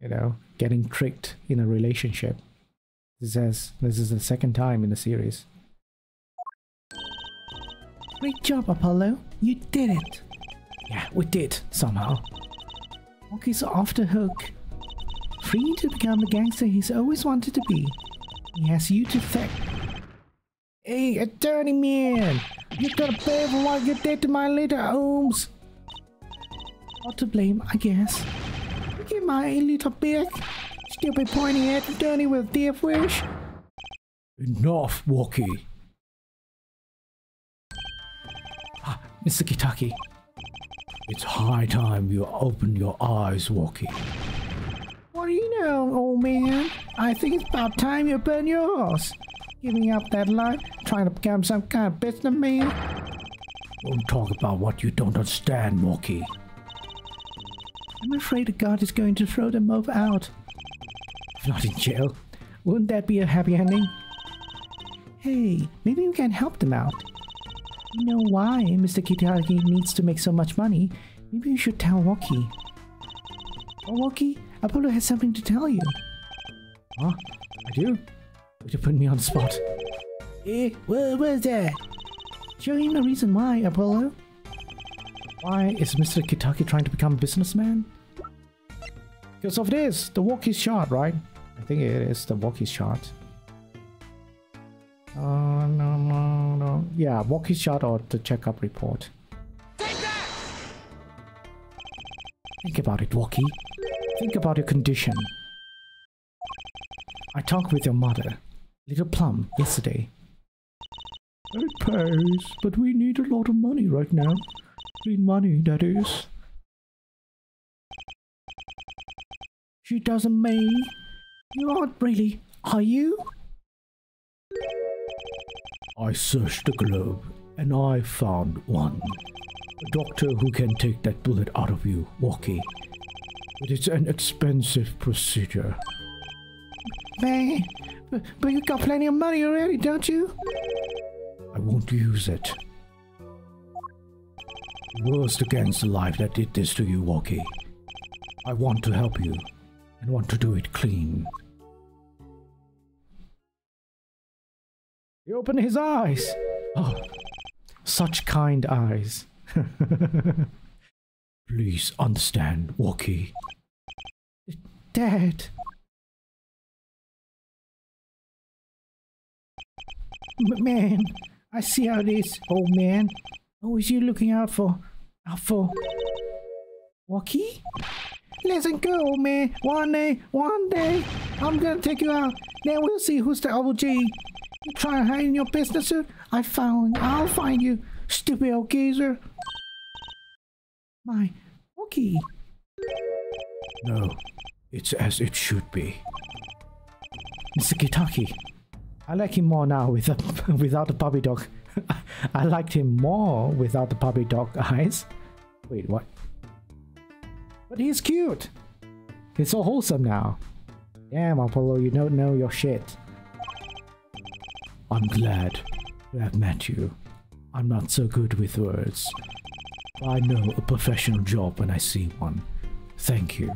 You know, getting tricked in a relationship. This is the second time in the series. Great job, Apollo. You did it. Yeah, we did, somehow. Woki's off the hook. Free to become the gangster he's always wanted to be. He has you to thank. Hey, attorney man! You gotta pay for what you did to my little Holmes! Not to blame, I guess. Get my little pig! Stupid pointy head attorney with death wish! Enough, Woki! Ah, Mr. Kitaki. It's high time you open your eyes, Woki. What do you know, old man? I think it's about time you open yours. Giving up that life, trying to become some kind of businessman. Don't talk about what you don't understand, Woki. I'm afraid God is going to throw them both out. If not in jail, wouldn't that be a happy ending? Hey, maybe we can help them out. You know why Mr. Kitaki needs to make so much money? Maybe you should tell Woki. Oh, Woki, Apollo has something to tell you. Huh? I do? Would you put me on the spot? What is that? Show him the reason why, Apollo. Why is Mr. Kitaki trying to become a businessman? Because of this, the Woki's shot, right? I think it is the Woki's shot. No. Yeah, Woki's shot or the checkup report. Think about it, Woki. Think about your condition. I talked with your mother, Little Plum, yesterday. It pays, but we need a lot of money right now. Clean money, that is. She doesn't mean. You aren't really, are you? I searched the globe, and I found one. A doctor who can take that bullet out of you, Woki. But it's an expensive procedure. Man, but you got plenty of money already, don't you? I won't use it. It was the gangster life that did this to you, Woki. I want to help you, and want to do it clean. He opened his eyes. Oh, such kind eyes. Please understand, Walkie. Dad. Man, I see how it is, old man. Always you looking out for Walkie? Listen, go, old man. One day, I'm gonna take you out. Then we'll see who's the OG. You try to hide in your business suit? I'll find you, stupid old geezer. My Walkie. No, it's as it should be. Mr. Kitaki. I like him more now without the puppy dog. I liked him more without the puppy dog eyes. Wait, what? But he's cute. He's so wholesome now. Damn, Apollo, you don't know your shit. I'm glad to have met you. I'm not so good with words. I know a professional job when I see one. Thank you.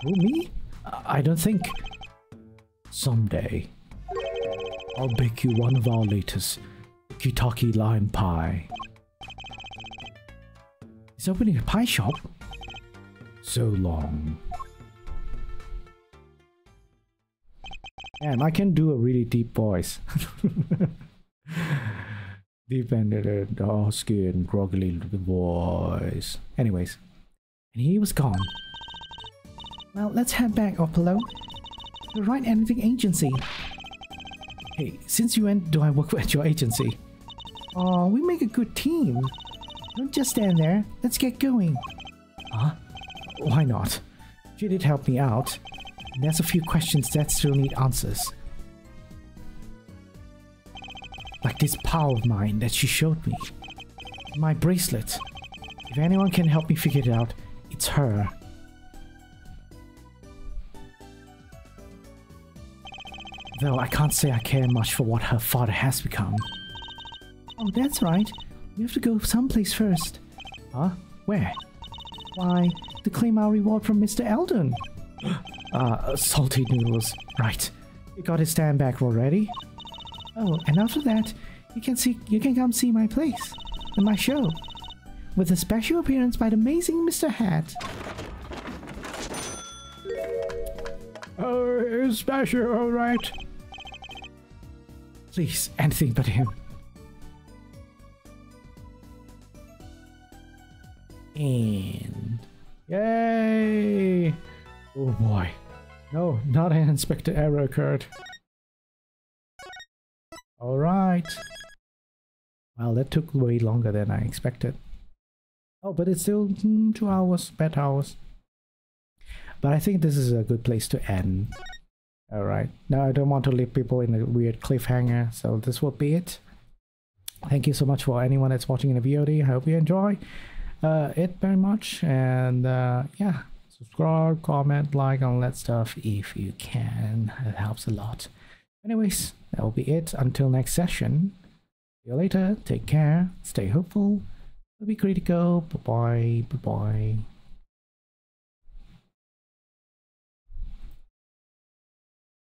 Who, me? I don't think... Someday, I'll bake you one of our latest Kitaki lime pie. He's opening a pie shop? So long. Damn, I can do a really deep voice. Deep and husky and groggly voice. Anyways, and he was gone. Well, let's head back, Apollo. The Right Anything Agency. Hey, since you went, do I work at your agency? Oh, we make a good team. Don't just stand there. Let's get going. Huh? Why not? She did help me out. There's a few questions that still need answers. Like this power of mine that she showed me. My bracelet. If anyone can help me figure it out, it's her. Though I can't say I care much for what her father has become. Oh, that's right. We have to go someplace first. Huh? Where? Why, to claim our reward from Mr. Eldon. Salty noodles. Right. You got his stand back already? Oh, and after that, you can come see my place and my show. With a special appearance by the amazing Mr. Hat. Oh, it's special, alright. Please, anything but him. And... Yay! Oh boy. No, not an unexpected error occurred. Alright. Well, that took way longer than I expected. Oh, but it's still 2 hours, bad hours. But I think this is a good place to end. Alright. Now I don't want to leave people in a weird cliffhanger, so this will be it. Thank you so much for anyone that's watching in the VOD. I hope you enjoy it very much. And yeah, subscribe, comment, like, all that stuff if you can. It helps a lot. Anyways, that will be it. Until next session. See you later. Take care. Stay hopeful. Be critical. Bye-bye. Bye-bye.